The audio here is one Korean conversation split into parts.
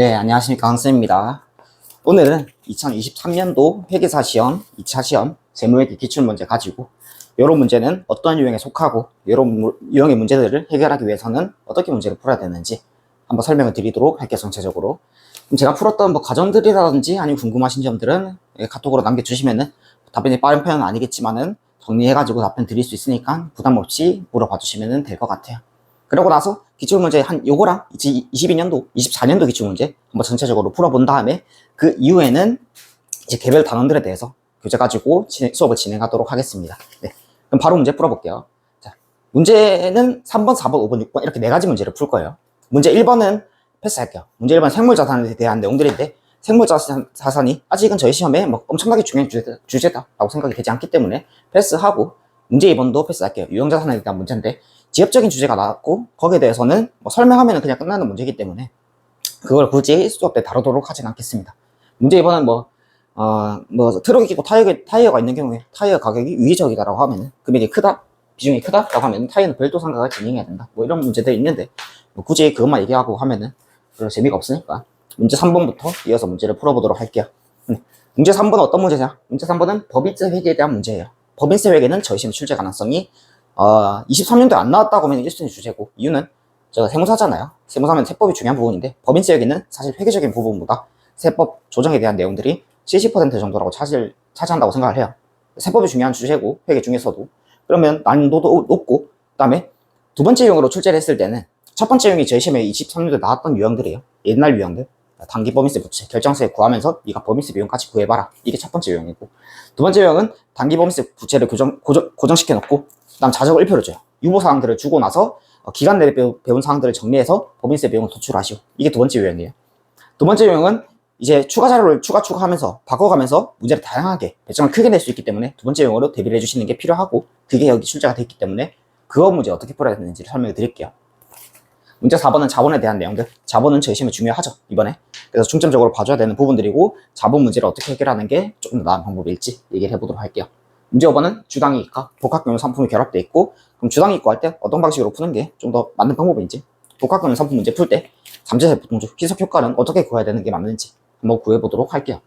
네, 안녕하십니까. 강쌤입니다. 오늘은 2023년도 회계사 시험 2차 시험 재무회계 기출문제 가지고 이런 문제는 어떤 유형에 속하고 이런 유형의 문제들을 해결하기 위해서는 어떻게 문제를 풀어야 되는지 한번 설명을 드리도록 할게요. 전체적으로. 그럼 제가 풀었던 과정들이라든지 아니면 궁금하신 점들은 카톡으로 남겨주시면은 답변이 빠른 편은 아니겠지만은 정리해가지고 답변 드릴 수 있으니까 부담 없이 물어봐 주시면 될 것 같아요. 그러고 나서 기출문제 요거랑 22년도, 24년도 기출문제 한번 전체적으로 풀어본 다음에 그 이후에는 이제 개별 단원들에 대해서 교재 가지고 수업을 진행하도록 하겠습니다. 네. 그럼 바로 문제 풀어볼게요. 자, 문제는 3번, 4번, 5번, 6번 이렇게 4가지 문제를 풀 거예요. 문제 1번은 패스할게요. 문제 1번 생물자산에 대한 내용들인데 생물자산이 아직은 저희 시험에 뭐 엄청나게 중요한 주제다라고 생각이 되지 않기 때문에 패스하고 문제 2번도 패스할게요. 유형자산에 대한 문제인데 지엽적인 주제가 나왔고 거기에 대해서는 뭐 설명하면 그냥 끝나는 문제이기 때문에 그걸 굳이 수업 때 다루도록 하진 않겠습니다. 문제 2번은 트럭이 끼고 타이어가 있는 경우에 타이어 가격이 위기적이다라고 하면 금액이 크다, 비중이 크다라고 하면 타이어는 별도 상각을 진행해야 된다. 뭐 이런 문제들이 있는데 뭐 굳이 그것만 얘기하고 하면은 별로 재미가 없으니까 문제 3번부터 이어서 문제를 풀어보도록 할게요. 문제 3번은 어떤 문제냐? 문제 3번은 법인세 회계에 대한 문제예요. 법인세 회계는 저희 시험 출제 가능성이 23년도에 안 나왔다고 하면 1순위 주제고, 이유는 제가 세무사잖아요. 세무사면 세법이 중요한 부분인데 법인세 회계는 사실 회계적인 부분보다 세법 조정에 대한 내용들이 70% 정도라고 차지한다고 생각을 해요. 세법이 중요한 주제고 회계 중에서도 그러면 난이도도 높고, 그 다음에 두 번째 유형으로 출제를 했을 때는 첫 번째 유형이 저희 시험에 23년도에 나왔던 유형들이에요. 옛날 유형들. 단기 법인세 부채 결정세 구하면서 네가 법인세 비용까지 구해봐라. 이게 첫 번째 유형이고, 두 번째 유형은 단기 법인세 부채를 고정시켜 놓고 그다음 자적을 1표를 줘요. 유보사항들을 주고 나서 기간 내에 배운 사항들을 정리해서 법인세 비용을 도출하시오. 이게 두 번째 유형이에요. 두 번째 유형은 이제 추가 자료를 추가하면서 바꿔가면서 문제를 다양하게 배점을 크게 낼 수 있기 때문에 두 번째 유형으로 대비를 해주시는 게 필요하고, 그게 여기 출제가 되어 있기 때문에 그거 문제 어떻게 풀어야 되는지를 설명해 드릴게요. 문제 4번은 자본에 대한 내용들. 자본은 저희 시험에 중요하죠, 이번에. 그래서 중점적으로 봐줘야 되는 부분들이고, 자본 문제를 어떻게 해결하는 게 조금 더 나은 방법일지 얘기를 해보도록 할게요. 문제 5번은 주당이익과 복합금융 상품이 결합되어 있고, 그럼 주당이익과 할 때 어떤 방식으로 푸는 게 좀 더 맞는 방법인지, 복합금융 상품 문제 풀 때 잠재적 보통주 희석 효과는 어떻게 구해야 되는 게 맞는지 한번 구해보도록 할게요.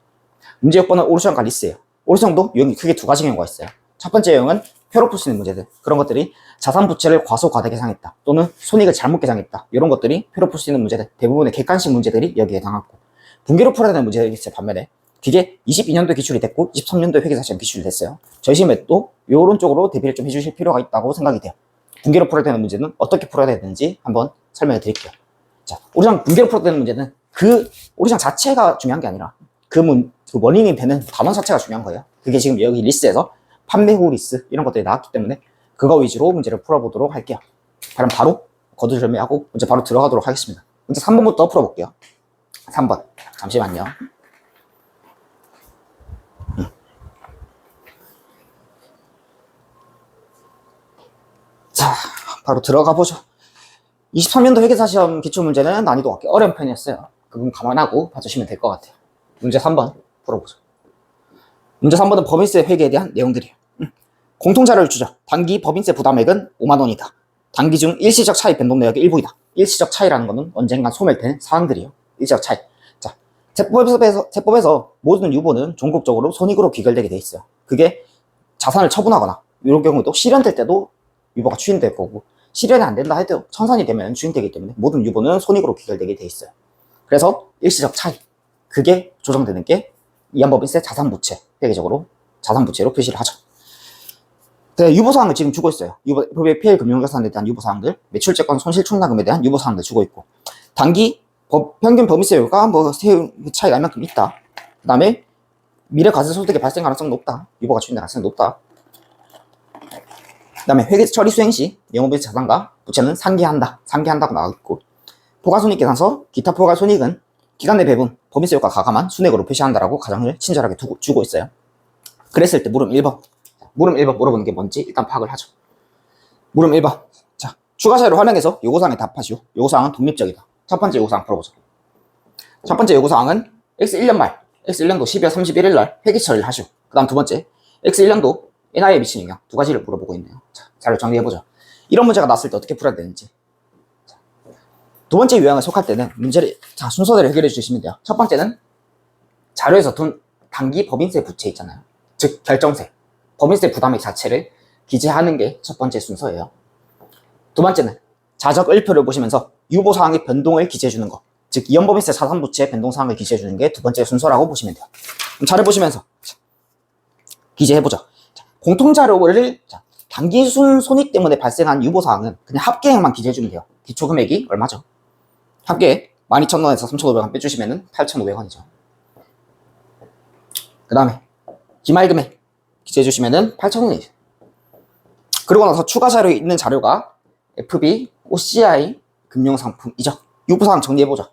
문제 6번은 오르션과 리스예요. 오르션도 유형이 크게 두 가지 경우가 있어요. 첫 번째 유형은 표로 풀 수 있는 문제들, 그런 것들이 자산 부채를 과소과대 계상했다 또는 손익을 잘못 계상했다, 이런 것들이 표로 풀 수 있는 문제들, 대부분의 객관식 문제들이 여기에 해당하고, 분기로 풀어야 되는 문제들이 있어요. 반면에 그게 22년도 기출이 됐고 23년도 회계사시험 기출이 됐어요. 저희 시험에 또 요런 쪽으로 대비를 좀 해주실 필요가 있다고 생각이 돼요. 분기로 풀어야 되는 문제는 어떻게 풀어야 되는지 한번 설명해 드릴게요. 자, 오리장 분기로 풀어야 되는 문제는 그 오리장 자체가 중요한 게 아니라 그 원인이 되는 단원 자체가 중요한 거예요. 그게 지금 여기 리스트에서 판매 후 리스 이런 것들이 나왔기 때문에 그거 위주로 문제를 풀어보도록 할게요. 그럼 바로 거두절미하고 문제 바로 들어가도록 하겠습니다. 문제 3번부터 풀어볼게요. 3번. 잠시만요. 자, 바로 들어가 보죠. 23년도 회계사시험 기출문제는 난이도가 꽤 어려운 편이었어요. 그건 감안하고 봐주시면 될 것 같아요. 문제 3번 풀어보죠. 문제 3번은 법인세 회계에 대한 내용들이에요. 공통자료를 주죠. 단기 법인세 부담액은 5만원이다. 단기 중 일시적 차이 변동 내역의 일부이다. 일시적 차이라는 것은 언젠간 소멸되는 사항들이에요. 일시적 차이. 자, 세법에서 모든 유보는 종국적으로 손익으로 귀결되게 돼 있어요. 그게 자산을 처분하거나 이런 경우도 실현될 때도 유보가 추인될 거고, 실현이 안 된다 해도 청산이 되면 추인되기 때문에 모든 유보는 손익으로 귀결되게 돼 있어요. 그래서 일시적 차이, 그게 조정되는 게 이한법인세 자산부채, 회계적으로 자산부채로 표시를 하죠. 네, 유보사항을 지금 주고 있어요. 법의 피해 금융자산에 대한 유보사항들, 매출채권 손실총납금에 대한 유보사항들 주고 있고, 단기 평균 법인세율과 세율 차이가 이만큼 있다. 그 다음에 미래 과세소득의 발생 가능성 높다. 유보가 추인될 가능성이 높다. 그 다음에 회계 처리 수행 시 영업인세 자산과 부채는 상기한다고 나와 있고, 포괄손익계산서 기타 포괄손익은 기간 내 배분 법인세율과 가감한 순액으로 표시한다라고 가정을 친절하게 주고 있어요. 그랬을 때 물음 1번 물어보는 게 뭔지 일단 파악을 하죠. 물음 1번. 자, 추가 자료를 활용해서 요구사항에 답하시오. 요구사항은 독립적이다. 첫 번째 요구사항 풀어보죠. 첫 번째 요구사항은 X1년 말, X1년도 12월 31일 날 회계 처리를 하시오. 그 다음 두 번째, X1년도 NI에 미친 영향, 두 가지를 물어보고 있네요. 자, 자료 정리해보죠. 이런 문제가 났을 때 어떻게 풀어야 되는지. 자, 두 번째 유형에 속할 때는 문제를 자 순서대로 해결해 주시면 돼요. 첫 번째는 자료에서 둔 단기 법인세 부채 있잖아요. 즉 결정세, 법인세 부담액 자체를 기재하는 게 첫 번째 순서예요. 두 번째는 자적 을표를 보시면서 유보사항의 변동을 기재해 주는 거, 즉 이연법인세 자산부채 변동사항을 기재해 주는 게 두 번째 순서라고 보시면 돼요. 그럼 자료 보시면서 기재해보죠. 공통자료를 단기순 손익 때문에 발생한 유보사항은 그냥 합계액만 기재해주면 돼요. 기초금액이 얼마죠? 합계액 12,000원에서 3,500원 빼주시면 8,500원이죠. 그 다음에 기말금액 기재해주시면 8,000원이죠. 그러고 나서 추가 자료에 있는 자료가 FB, OCI 금융상품이죠. 유보사항 정리해보죠.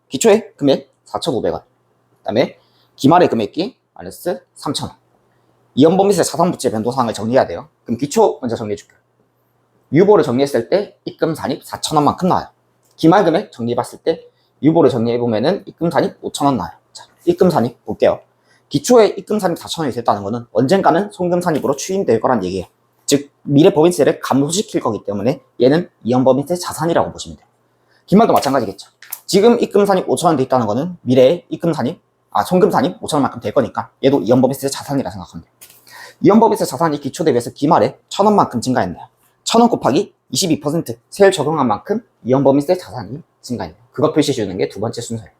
기초의 금액 4,500원, 그 다음에 기말의 금액이 마이너스 3,000원. 이연법인세 자산부채 변동사항을 정리해야 돼요. 그럼 기초 먼저 정리해줄게요. 유보를 정리했을 때 입금 산입 4,000원만큼 나와요. 기말금액 정리해봤을 때 유보를 정리해보면은 입금 산입 5,000원 나와요. 자, 입금 산입 볼게요. 기초에 입금 산입 4,000원이 됐다는 거는 언젠가는 송금 산입으로 추인될 거란 얘기예요. 즉 미래 법인세를 감소시킬 거기 때문에 얘는 이연법인세 자산이라고 보시면 돼요. 기말도 마찬가지겠죠. 지금 입금 산입 5,000원 돼 있다는 거는 미래에 입금 산입 송금 산입 5,000원만큼 될 거니까 얘도 이연법인세 자산이라 생각하면 돼요. 이연법인세 자산이 기초 대비해서 기말에 1,000원만큼 증가했네요. 1,000원 곱하기 22% 세율 적용한 만큼 이연법인세 자산이 증가했네요. 그거 표시해 주는 게 두 번째 순서예요.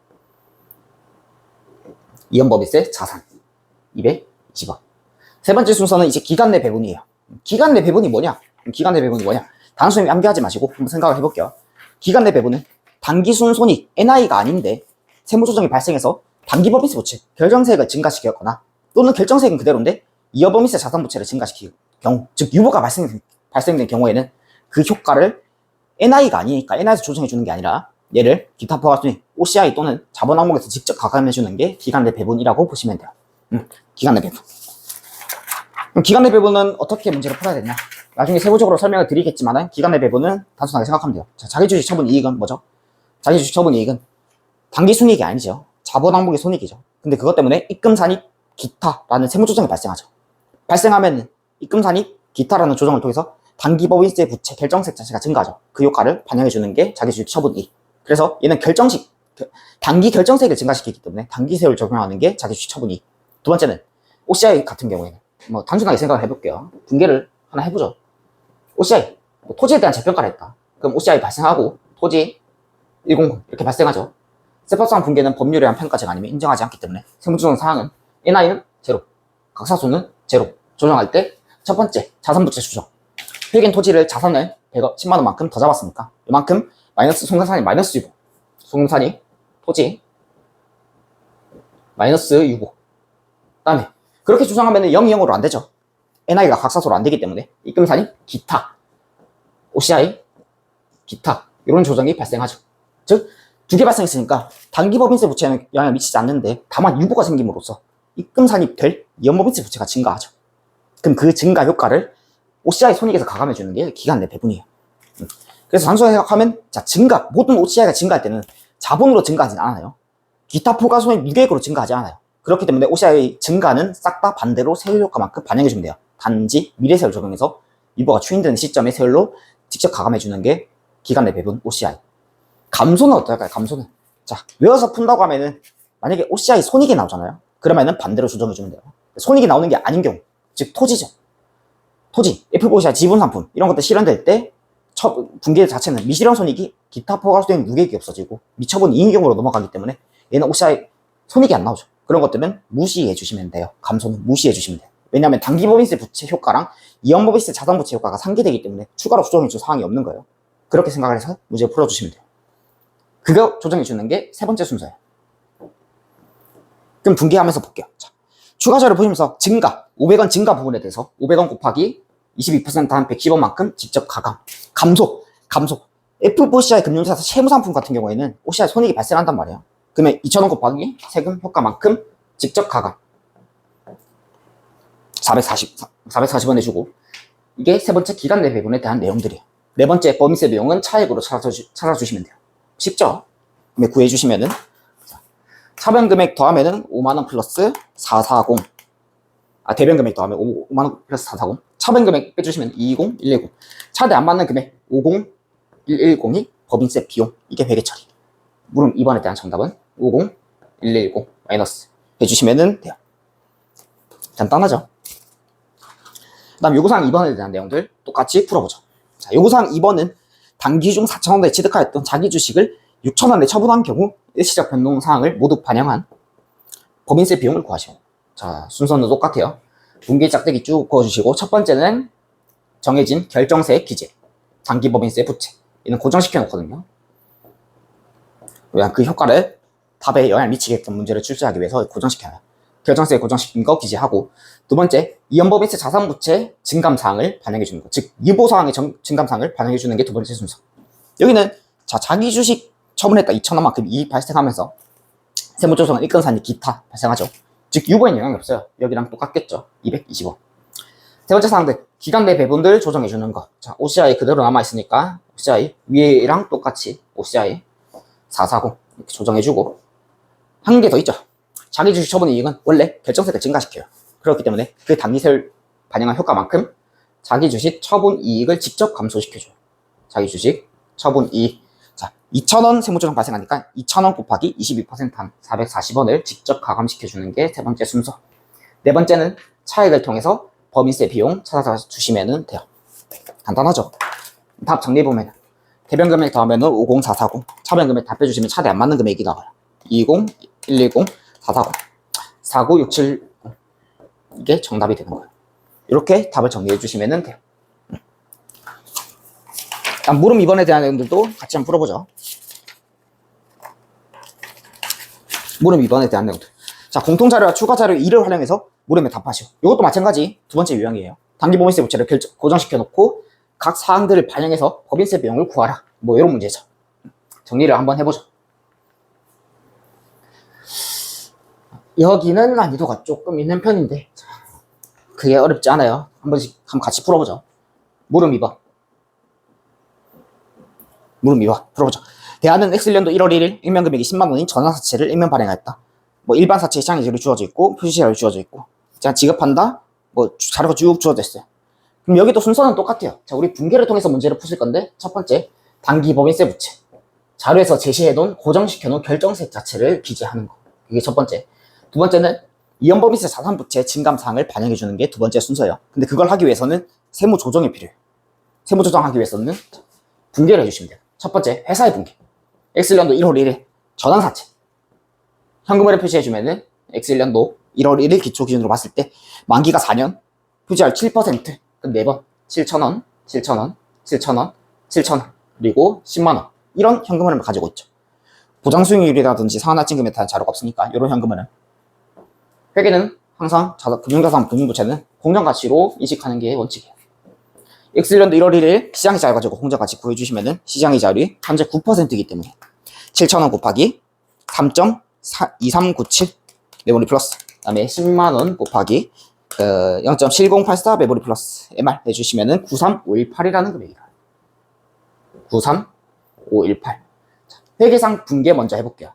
이연법인세 자산 220원. 세 번째 순서는 이제 기간 내 배분이에요. 기간 내 배분이 뭐냐? 기간 내 배분이 뭐냐? 단순히 암기하지 마시고 한번 생각을 해볼게요. 기간 내 배분은 단기순 손익 NI가 아닌데 세무조정이 발생해서 단기법인세 부채 결정세액을 증가시켰거나 또는 결정세액은 그대로인데 이연법인세 자산부채를 증가시킬 경우, 즉 유보가 발생된 경우에는 그 효과를 NI가 아니니까 NI에서 조정해주는 게 아니라 얘를 기타 포괄손익 OCI 또는 자본 항목에서 직접 가감해주는 게 기간 내 배분이라고 보시면 돼요. 기간 내 배분. 그럼 기간 내 배분은 어떻게 문제를 풀어야 되냐? 나중에 세부적으로 설명을 드리겠지만 기간 내 배분은 단순하게 생각하면 돼요. 자, 자기주식 처분 이익은 뭐죠? 자기주식 처분 이익은 단기 순이익이 아니죠. 자본 항목의 손익이죠. 근데 그것 때문에 입금 산입 기타라는 세무조정이 발생하죠. 발생하면 입금 산입 기타라는 조정을 통해서 단기 법인세 부채 결정세액 자체가 증가하죠. 그 효과를 반영해주는 게 자기주식 처분 이익. 그래서 얘는 단기 결정세액을 증가시키기 때문에 단기세율 적용하는 게 자기주식 처분 이익. 두 번째는 OCI 같은 경우에는 뭐 단순하게 생각을 해볼게요. 분개를 하나 해보죠. OCI 토지에 대한 재평가를 했다. 그럼 OCI 발생하고 토지 100 이렇게 발생하죠. 세법상 분개는 법률에 의한 평가제가 아니면 인정하지 않기 때문에 세무조정 사항은 NI는 제로, 각사수는 제로 조정할 때 첫 번째 자산부채 수정. 회계인 토지를 자산을 10만원만큼 더 잡았으니까 이만큼 마이너스 송금산이 마이너스 유보, 송금산이 토지 마이너스 유보. 그 다음에 그렇게 조정하면 0이 0으로 안 되죠. NI가 각사소로 안 되기 때문에 입금산이 기타, OCI, 기타 이런 조정이 발생하죠. 즉 두 개 발생했으니까 단기 법인세 부채에는 영향을 미치지 않는데 다만 유보가 생김으로써 입금 산입될 이연법인세 부채가 증가하죠. 그럼 그 증가 효과를 OCI 손익에서 가감해주는 게 기간 내 배분이에요. 그래서 단순하게 생각하면 모든 OCI가 증가할 때는 자본으로 증가하진 않아요. 기타 포괄 손익 유계액으로 증가하지 않아요. 그렇기 때문에 OCI 증가는 싹 다 반대로 세율 효과만큼 반영해주면 돼요. 단지 미래세율 적용해서 유보가 추인되는 시점에 세율로 직접 가감해주는 게 기간 내 배분 OCI. 감소는 어떨까요? 감소는 외워서 푼다고 하면은 만약에 OCI 손익이 나오잖아요. 그러면은 반대로 조정해주면 돼요. 손익이 나오는 게 아닌 경우, 즉 토지죠. 토지, FOCI 지분상품 이런 것들 실현될 때 분계 자체는 미실현 손익이 기타 포괄수익 유계액이 없어지고 미처분 이익 경우로 넘어가기 때문에 얘는 OCI 손익이 안 나오죠. 그런 것들은 무시해 주시면 돼요. 감소는 무시해 주시면 돼요. 왜냐하면 단기법인세 부채 효과랑 이연법인세 자산부채 효과가 상기되기 때문에 추가로 조정해줄 사항이 없는 거예요. 그렇게 생각을 해서 문제를 풀어주시면 돼요. 그거 조정해주는 게 세 번째 순서예요. 그럼 분개하면서 볼게요. 추가 자료 보시면서 증가, 500원 증가 부분에 대해서 500원 곱하기 22%한 110원만큼 직접 가감. 감소. FOCI 금융자산 채무상품 같은 경우에는 OCI 손익이 발생한단 말이에요. 그러면 2,000원 곱하기 세금 효과만큼 직접 가감. 440원 해주고. 이게 세 번째 기간 내 배분에 대한 내용들이에요. 네 번째 법인세 비용은 차액으로 찾아주시면 돼요. 쉽죠? 그러면 구해주시면은 차변금액 더하면은 5만원 플러스 440. 대변금액 더하면 5만원 플러스 440. 차변금액 빼주시면 220, 110. 차대 안 맞는 금액 50, 110이 법인세 비용, 이게 회계 처리. 물음 2번에 대한 정답은 50110 마이너스 해주시면 돼요. 간단하죠? 그 다음 요구사항 2번에 대한 내용들 똑같이 풀어보죠. 자, 요구사항 2번은 단기 중 4,000원에 취득하였던 자기 주식을 6,000원에 처분한 경우 일시적 변동사항을 모두 반영한 법인세 비용을 구하시오. 자, 순서는 똑같아요. 분기 짝대기 쭉 그어주시고, 첫 번째는 정해진 결정세 기재, 단기 법인세 부채. 이는 고정시켜 놓거든요. 그 효과를 답에 영향을 미치게끔 문제를 출제하기 위해서 고정시켜요. 결정세 고정시킨 거 기재하고, 두 번째, 이연법인세 자산부채 증감사항을 반영해 주는 거. 즉, 유보사항의 증감사항을 반영해 주는 게 두 번째 순서. 여기는, 자, 자기 주식 처분했다 2,000원만큼 이익 발생하면서 세무조정은 입건산이 기타 발생하죠. 즉, 유보에는 영향이 없어요. 여기랑 똑같겠죠. 220원. 세 번째 사항들, 기간 내 배분들 조정해 주는 거. 자, OCI 그대로 남아있으니까, OCI 위에랑 똑같이 OCI 440 이렇게 조정해 주고, 한 개 더 있죠. 자기 주식 처분 이익은 원래 결정세를 증가시켜요. 그렇기 때문에 그 단기세를 반영한 효과만큼 자기 주식 처분 이익을 직접 감소시켜줘요. 자기 주식 처분 이익. 자, 2,000원 세무조정 발생하니까 2,000원 곱하기 22%한 440원을 직접 가감시켜주는 게 세 번째 순서. 네 번째는 차액을 통해서 법인세 비용 찾아서 주시면 돼요. 간단하죠? 답 정리해보면 대변금액 더하면 50440, 차변금액 다 빼주시면 차대 안 맞는 금액이 나와요. 20, 110, 440, 49670 이게 정답이 되는 거예요. 이렇게 답을 정리해 주시면 돼요. 일단 물음 2번에 대한 내용들도 같이 한번 풀어보죠. 물음 2번에 대한 내용들. 자, 공통자료와 추가자료 2를 활용해서 물음에 답하시오. 이것도 마찬가지 두 번째 유형이에요. 단기법인세 부채를 고정시켜 놓고 각 사항들을 반영해서 법인세 비용을 구하라. 뭐 이런 문제죠. 정리를 한번 해보죠. 여기는 난이도가 조금 있는 편인데 그게 어렵지 않아요. 한번 같이 풀어보죠. 물음 2번. 물음 2번 풀어보죠. 대안은 X년도 1월 1일 일면금액이 10만원인 전환사채를 일면 발행하였다. 뭐 일반 사채 시장이자료 주어져 있고 표시자료 주어져 있고 자, 지급한다. 뭐 자료가 쭉 주어져 있어요. 그럼 여기도 순서는 똑같아요. 자, 우리 분계를 통해서 문제를 푸실 건데 첫 번째 단기 법인세 부채. 자료에서 제시해놓은 고정시켜놓은 결정세 자체를 기재하는 거. 이게 첫 번째. 두 번째는 이연법인세 자산부채 증감사항을 반영해주는 게 두 번째 순서예요. 근데 그걸 하기 위해서는 세무조정이 필요해요. 세무조정하기 위해서는 분계를 해주시면 돼요. 첫 번째, 회사의 분계. X년도 1월 1일 전환사채. 현금흐름 표시해주면은 X년도 1월 1일 기초 기준으로 봤을 때 만기가 4년, 표시할 7%, 그럼 4번 7,000원, 7,000원, 7,000원, 7,000원, 그리고 10만원. 이런 현금흐름을 가지고 있죠. 보장수익률이라든지 상한할증금에 대한 자료가 없으니까 이런 현금흐름. 회계는 항상 금융자산 금융부채는 공정가치로 인식하는 게 원칙이에요. X년도 1월 1일 시장이자를 가지고 공정가치 구해주시면은 시장이자율이 현재 9%이기 때문에 7,000원 곱하기 3.2397 메모리 플러스 그 다음에 10만원 곱하기 0.7084 메모리 플러스 MR 해주시면은 93518이라는 금액이다. 93518. 회계상 분계 먼저 해볼게요.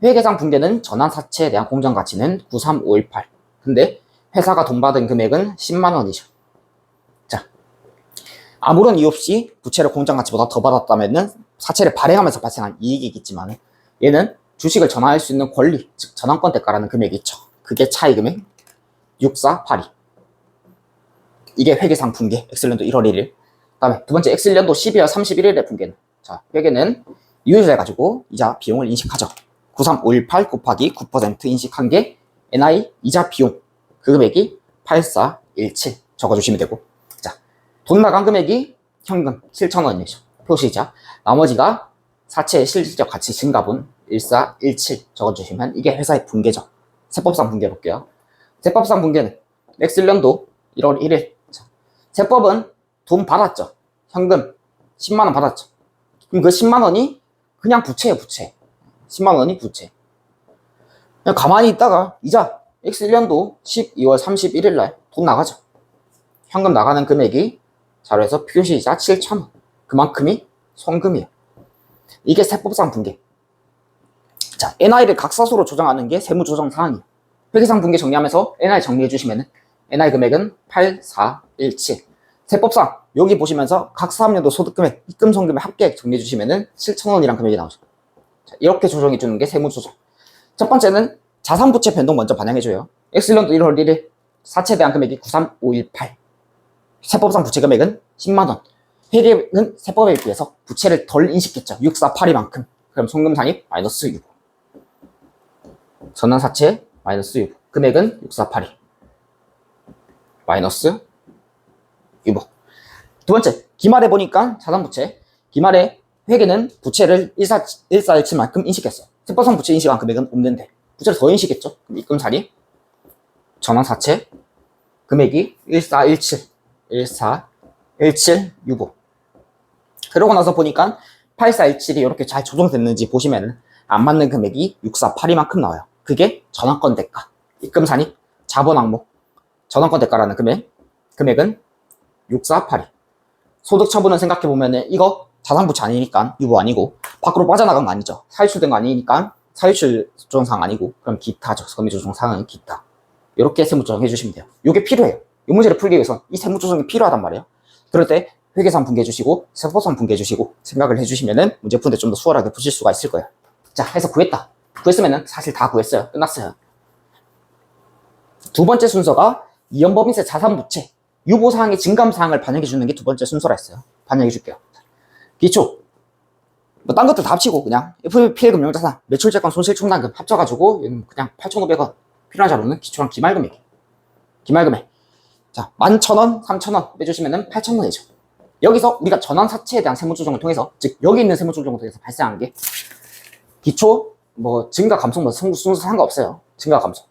회계상 분계는 전환사채에 대한 공정가치는 93518. 근데 회사가 돈 받은 금액은 10만원이죠. 자, 아무런 이유 없이 부채를 공정가치보다 더 받았다면은 사채를 발행하면서 발생한 이익이겠지만 얘는 주식을 전환할 수 있는 권리, 즉 전환권 대가라는 금액이 있죠. 그게 차익금액 6482. 이게 회계상 분계, X년도 1월 1일. 그 다음에 두 번째 X년도 12월 31일의 분계는 자, 회계는 유효자를 가지고 이자 비용을 인식하죠. 93518 곱하기 9% 인식한 게 NI 이자 비용. 그 금액이 8417 적어주시면 되고. 자, 돈 나간 금액이 현금 7,000원이죠. 표시이자. 나머지가 사채의 실질적 가치 증가분 1417 적어주시면 이게 회사의 분계죠. 세법상 분계 볼게요. 세법상 분계는 X년도 1월 1일. 자, 세법은 돈 받았죠. 현금 10만원 받았죠. 그럼 그 10만원이 그냥 부채예요, 부채. 10만원이 부채. 그냥 가만히 있다가 이자 X1년도 12월 31일 날 돈 나가죠. 현금 나가는 금액이 자료에서 표시이자 7,000원. 그만큼이 송금이에요. 이게 세법상 분계. 자, NI를 각사소로 조정하는 게 세무조정 사항이에요. 회계상 분계 정리하면서 NI 정리해 주시면은 NI 금액은 8417. 세법상 여기 보시면서 각 사업연도 소득금액, 입금 성금액 합계액 정리해 주시면은 7,000원이란 금액이 나오죠. 자, 이렇게 조정해 주는 게 세무조정. 첫 번째는 자산부채 변동 먼저 반영해줘요. X년도 1월 1일 사채에 대한 금액이 93518. 세법상 부채 금액은 10만원. 회계는 세법에 비해서 부채를 덜 인식했죠. 6482만큼. 그럼 송금산입 마이너스 6. 전환사채 마이너스 6. 금액은 6482. 마이너스 6. 두 번째, 기말에 보니까 자산부채. 기말에 회계는 부채를 1417만큼 인식했어요. 세법상 부채 인식한 금액은 없는데 부채를 더 인식했죠. 그럼 입금산입 전환사채 금액이 141765. 그러고 나서 보니까 8417이 이렇게 잘 조정됐는지 보시면 안 맞는 금액이 6482만큼 나와요. 그게 전환권 대가, 입금산입 자본 항목, 전환권 대가라는 금액은 6482. 소득 처분은 생각해보면 이거 자산부채 아니니까 유보 아니고 밖으로 빠져나간 거 아니죠. 사유출된 거 아니니까 사유출 조정상 아니고 그럼 기타죠. 세무조정상은 기타. 이렇게 세무조정 해주시면 돼요. 이게 필요해요. 이 문제를 풀기 위해서 이 세무조정이 필요하단 말이에요. 그럴 때 회계상 분개해주시고 세법상 분개해주시고 생각을 해주시면은 문제 푸는데 좀 더 수월하게 푸실 수가 있을 거예요. 자, 해서 구했다. 구했으면은 사실 다 구했어요. 끝났어요. 두 번째 순서가 이연법인세 자산부채 유보사항의 증감사항을 반영해주는 게 두 번째 순서라 했어요. 반영해줄게요. 기초 뭐 딴 것들 다 합치고 그냥 FPL금융자산 매출채권 손실총량금 합쳐가지고 그냥 8,500원 필요한 자료는 기초랑 기말금액. 자, 11,000원, 3,000원 빼주시면은 8,000원이죠. 여기서 우리가 전환사채에 대한 세무조정을 통해서, 즉 여기 있는 세무조정을 통해서 발생한 게 기초 뭐 증가 감소 뭐 순서 상관없어요. 증가 감소.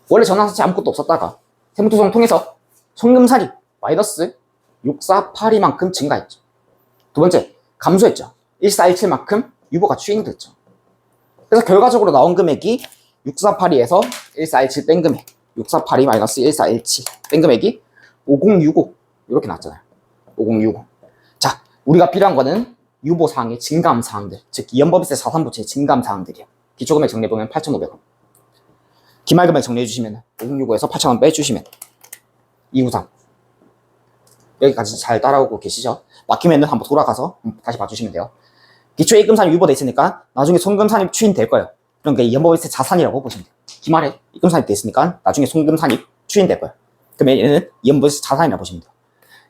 원래 전환사채 아무것도 없었다가 세무조정을 통해서 송금산입 마이너스 6482만큼 증가했죠. 두 번째, 감소했죠. 1417만큼 유보가 추인됐죠. 그래서 결과적으로 나온 금액이 6482에서 1417 뺀 금액, 6482 마이너스 1417 뺀 금액이 5065 이렇게 나왔잖아요. 5065. 자, 우리가 필요한 거는 유보사항의 증감사항들, 즉 이연법인세 자산부채의 증감사항들이에요. 기초금액 정리해보면 8,500원. 기말금액 정리해주시면 5065에서 8,000원 빼주시면 293. 여기까지 잘 따라오고 계시죠? 막히면 한번 돌아가서 다시 봐주시면 돼요. 기초 입금산입 유보돼 있으니까 나중에 송금산입 추인될 거예요. 그러니까 이연법인세 자산이라고 보시면 돼요. 기말에 입금산입 돼 있으니까 나중에 송금산입 추인될 거예요. 그러면 얘는 이연법인세 자산이라고 보시면 돼요.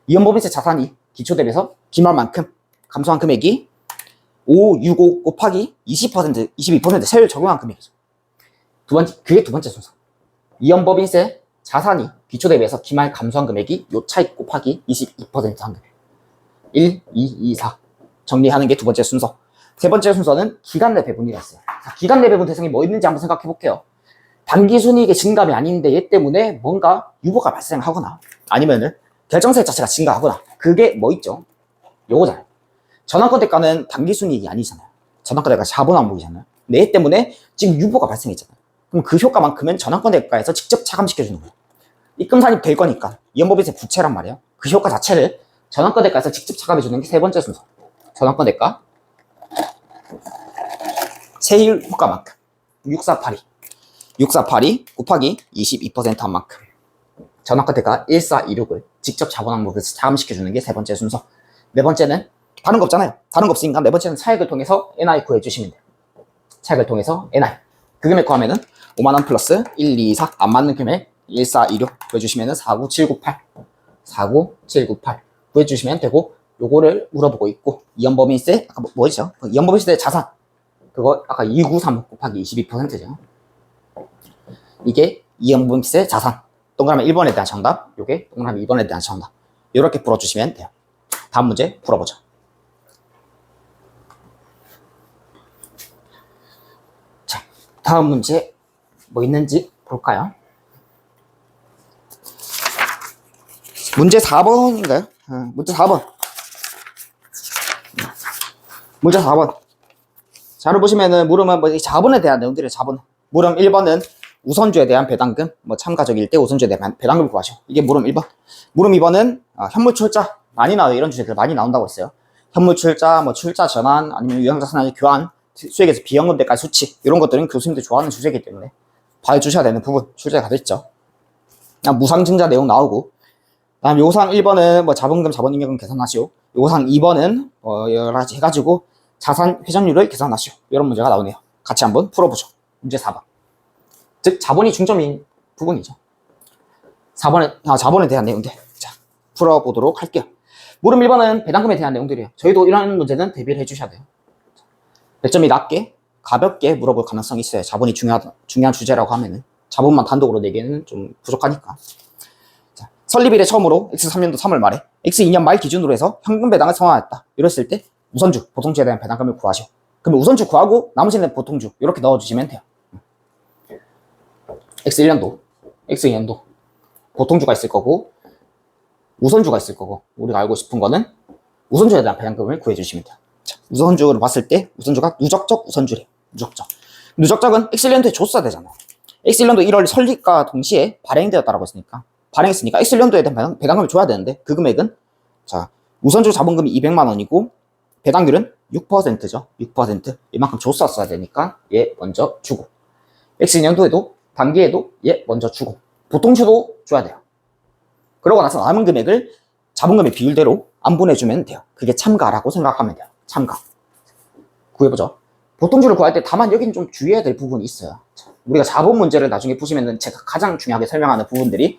이연법인세 자산이 기초 대비해서 기말만큼 감소한 금액이 565 곱하기 20%, 22% 세율 적용한 금액이죠. 그게 두 번째 순서. 이연법인세 자산이 기초 대비해서 기말 감소한 금액이 요 차익 곱하기 22%한 금액. 1, 2, 2, 4. 정리하는 게 두 번째 순서. 세 번째 순서는 기간 내 배분이라 했어요. 자, 기간 내 배분 대상이 뭐 있는지 한번 생각해 볼게요. 단기순이익의 증감이 아닌데 얘 때문에 뭔가 유보가 발생하거나 아니면은 결정세액 자체가 증가하거나 그게 뭐 있죠? 요거잖아요. 전환권 대가는 단기순이익이 아니잖아요. 전환권 대가가 자본 항목이잖아요. 근데 얘 때문에 지금 유보가 발생했잖아요. 그럼 그 효과만큼은 전환권 대가에서 직접 차감시켜주는 거예요. 입금산입 될 거니까 이연법인세 부채란 말이에요. 그 효과 자체를 전환권 대가에서 직접 차감해주는 게 세 번째 순서. 전환권 대가 세율 효과만큼 6482 곱하기 22%한 만큼 전환권 대가 1426을 직접 자본 항목에서 차감시켜주는 게 세 번째 순서. 네 번째는 다른 거 없잖아요. 다른 거 없으니까 네 번째는 차액을 통해서 NI 구해주시면 돼요. 차액을 통해서 NI. 그 금액 구하면은 5만원 플러스 1, 2, 4 안 맞는 금액 1426 구해주시면은 49798 구해주시면 되고, 요거를 물어보고 있고, 이연법인세 아까 뭐였죠? 이연법인세 자산 그거 아까 293 곱하기 22%죠. 이게 이연법인세 자산. 동그라미 1번에 대한 정답, 요게 동그라미 2번에 대한 정답. 이렇게 풀어주시면 돼요. 다음 문제 풀어보죠. 자, 다음 문제 뭐 있는지 볼까요? 문제 4번인가요? 문제 4번. 문제 4번. 자료 보시면은 물음은 뭐 자본에 대한 내용들이에요. 자본. 물음 1번은 우선주에 대한 배당금, 뭐 참가적일 때 우선주에 대한 배당금을 구하셔. 이게 물음 1번. 물음 2번은 현물 출자 많이 나와요. 이런 주제들 많이 나온다고 했어요. 현물 출자, 뭐 출자 전환, 아니면 유형자산의 교환, 수익에서 비연금 대가의 수치, 이런 것들은 교수님들이 좋아하는 주제이기 때문에 봐주셔야 되는 부분 출제가 됐죠. 무상증자 내용 나오고, 다음 요상 1번은 뭐 자본금, 자본잉여금 계산하시오. 요상 2번은 여러 가지 해가지고 자산 회전율을 계산하시오. 이런 문제가 나오네요. 같이 한번 풀어보죠. 문제 4번. 즉 자본이 중점인 부분이죠. 4번에 자본에 대한 내용들. 자, 풀어보도록 할게요. 물음 1번은 배당금에 대한 내용들이에요. 저희도 이런 문제는 대비를 해주셔야 돼요. 배점이 낮게, 가볍게 물어볼 가능성이 있어요. 자본이 중요한 주제라고 하면은. 자본만 단독으로 내기에는 좀 부족하니까. 자, 설립 이래 처음으로 X3년도 3월 말에 X2년 말 기준으로 해서 현금 배당을 선언했다. 이랬을 때 우선주, 보통주에 대한 배당금을 구하시오. 그러면 우선주 구하고 나머지는 보통주 이렇게 넣어주시면 돼요. X1년도, X2년도 보통주가 있을 거고 우선주가 있을 거고 우리가 알고 싶은 거는 우선주에 대한 배당금을 구해주시면 돼요. 자, 우선주를 봤을 때 우선주가 누적적 우선주래요. 누적적은 X1년도에 줬어야 되잖아요. X1년도 1월 설립과 동시에 발행되었다라고 했으니까 발행했으니까 X1년도에 대한 배당금을 줘야 되는데 그 금액은 자 우선주 자본금이 200만 원이고 배당률은 6%죠. 6% 이만큼 줬었어야 되니까 얘 먼저 주고 X2년도에도 단기에도 얘 먼저 주고 보통주도 줘야 돼요. 그러고 나서 남은 금액을 자본금의 비율대로 안 보내주면 돼요. 그게 참가라고 생각하면 돼요. 참가. 구해보죠. 보통주를 구할 때 다만 여기는 좀 주의해야 될 부분이 있어요. 우리가 자본 문제를 나중에 보시면은 제가 가장 중요하게 설명하는 부분들이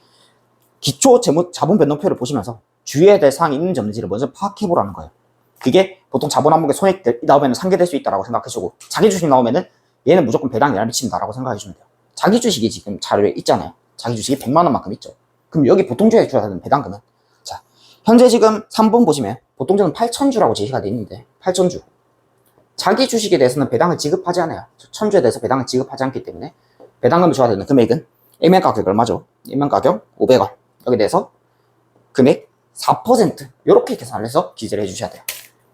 기초 자본 변동표를 보시면서 주의해야 될 사항이 있는지 없는지를 먼저 파악해보라는 거예요. 그게 보통 자본 항목의 손익 나오면 상계될 수 있다고 생각하시고 자기 주식 나오면은 얘는 무조건 배당에 영향을 미친다라고 생각해주면 돼요. 자기 주식이 지금 자료에 있잖아요. 자기 주식이 100만 원만큼 있죠. 그럼 여기 보통주에 줘야 되는 배당금은 자 현재 지금 3번 보시면 보통주는 8천주라고 제시가 되어 있는데 8천주 자기 주식에 대해서는 배당을 지급하지 않아요. 천주에 대해서 배당을 지급하지 않기 때문에 배당금을 줘야 되는 금액은 액면 가격 얼마죠? 액면 가격 500원 여기에 대해서 금액 4% 이렇게 계산을 해서 기재를 해주셔야 돼요.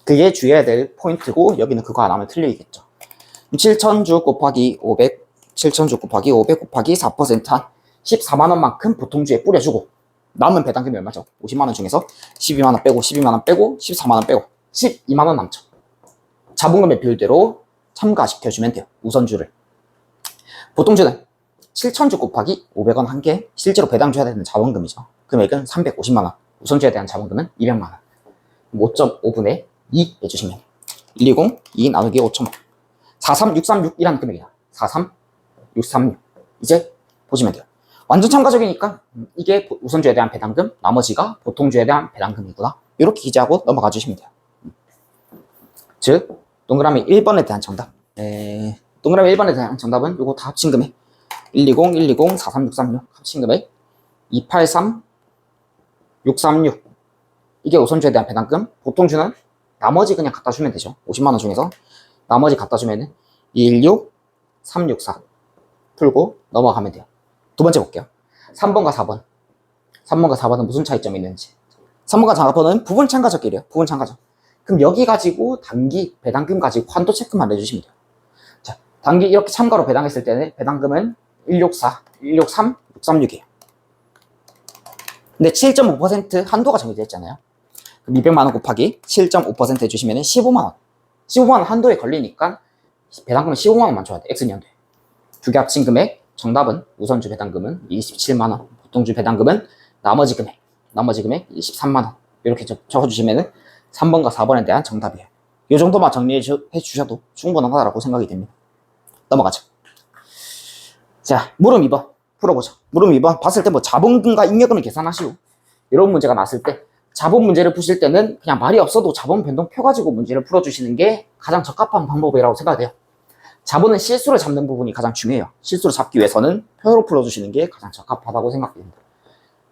그게 주의해야 될 포인트고 여기는 그거 안 하면 틀리겠죠. 7천주 곱하기 500 7천주 곱하기 500 곱하기 4%한 14만원만큼 보통주에 뿌려주고 남은 배당금이 얼마죠? 50만원 중에서 12만원 빼고 12만원 빼고 14만원 빼고 12만원 남죠. 자본금의 비율대로 첨가시켜주면 돼요. 우선주를. 보통주는 7천주 곱하기 500원 한 개 실제로 배당 줘야 되는 자본금이죠. 금액은 350만원. 우선주에 대한 자본금은 200만원. 5.5분의 2 해주시면 120, 2 나누기 5천만 43636이라는 금액이다. 43636 이제 보시면 돼요. 완전 참가적이니까 이게 우선주에 대한 배당금, 나머지가 보통주에 대한 배당금이구나. 이렇게 기재하고 넘어가 주시면 돼요. 즉 동그라미 1번에 대한 정답. 동그라미 1번에 대한 정답은 이거 다 합친 금액 120, 120, 43636 합친 금액 283, 636 이게 우선주에 대한 배당금. 보통주는 나머지 그냥 갖다 주면 되죠. 50만원 중에서 나머지 갖다 주면은 216, 364 풀고 넘어가면 돼요. 두 번째 볼게요. 3번과 4번. 3번과 4번은 무슨 차이점이 있는지. 3번과 4번은 부분 참가적이래요. 부분 참가적. 그럼 여기 가지고 단기 배당금 가지고 환도 체크만 해주시면 돼요. 자, 단기 이렇게 참가로 배당했을 때는 배당금은 164, 163, 636이에요. 근데 7.5% 한도가 정해져 있잖아요. 그럼 200만원 곱하기 7.5% 해주시면 15만원. 15만원 한도에 걸리니까 배당금은 15만원만 줘야 돼. X년도에. 두 개 합친 금액, 정답은 우선주 배당금은 27만원. 보통주 배당금은 나머지 금액 23만원. 이렇게 적어주시면 3번과 4번에 대한 정답이에요. 이 정도만 정리해 주셔도 충분하다고 생각이 됩니다. 넘어가죠. 자, 물음 2번 풀어보죠. 물음 2번 봤을 때 뭐 자본금과 잉여금을 계산하시오. 이런 문제가 났을 때 자본 문제를 푸실 때는 그냥 말이 없어도 자본 변동표 가지고 문제를 풀어주시는 게 가장 적합한 방법이라고 생각해요. 자본은 실수를 잡는 부분이 가장 중요해요. 실수를 잡기 위해서는 표로 풀어주시는 게 가장 적합하다고 생각됩니다.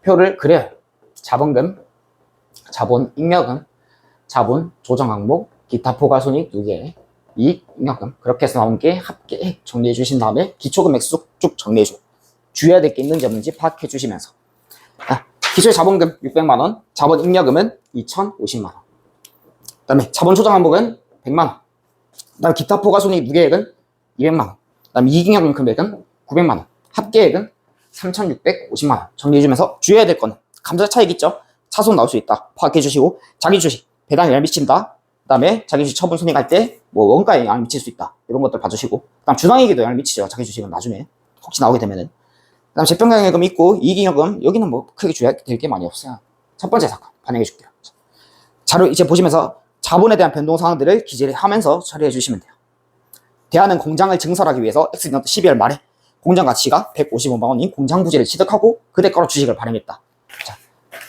표를 그래요. 자본금, 자본 잉여금, 자본 조정 항목, 기타 포괄손익 2개, 이익 잉여금 그렇게 해서 나온 게 합계 정리해 주신 다음에 기초금액 쭉 정리해 줘. 주의해야 될 게 있는지 없는지 파악해 주시면서 기초의 자본금 600만원, 자본 잉여금은 2,050만원. 그 다음에 자본 조정 항목은 100만원. 그 다음에 기타 포괄손익 무계액은 200만원. 그 다음에 이익잉여금 금액은 900만원. 합계액은 3,650만원. 정리해주면서 주의해야 될 거는 감자 차익 있죠? 차손 나올 수 있다. 파악해주시고 자기 주식 배당에 영향 미친다. 그 다음에 자기 주식 처분 손익할 때 뭐 원가에 영향 미칠 수 있다. 이런 것들 봐주시고 그 다음 주당에게도 영향 미치죠. 자기 주식은 나중에 혹시 나오게 되면은 그 다음 재평가액금 있고 이익잉여금 여기는 뭐 크게 주의해야 될 게 많이 없어요. 첫 번째 사건 반영해 줄게요. 자료 이제 보시면서 자본에 대한 변동 사항들을 기재를 하면서 처리해 주시면 돼요. 대안은 공장을 증설하기 위해서 X년 12월 말에 공장 가치가 155만 원인 공장 부지를 취득하고 그 대가로 주식을 발행했다. 자,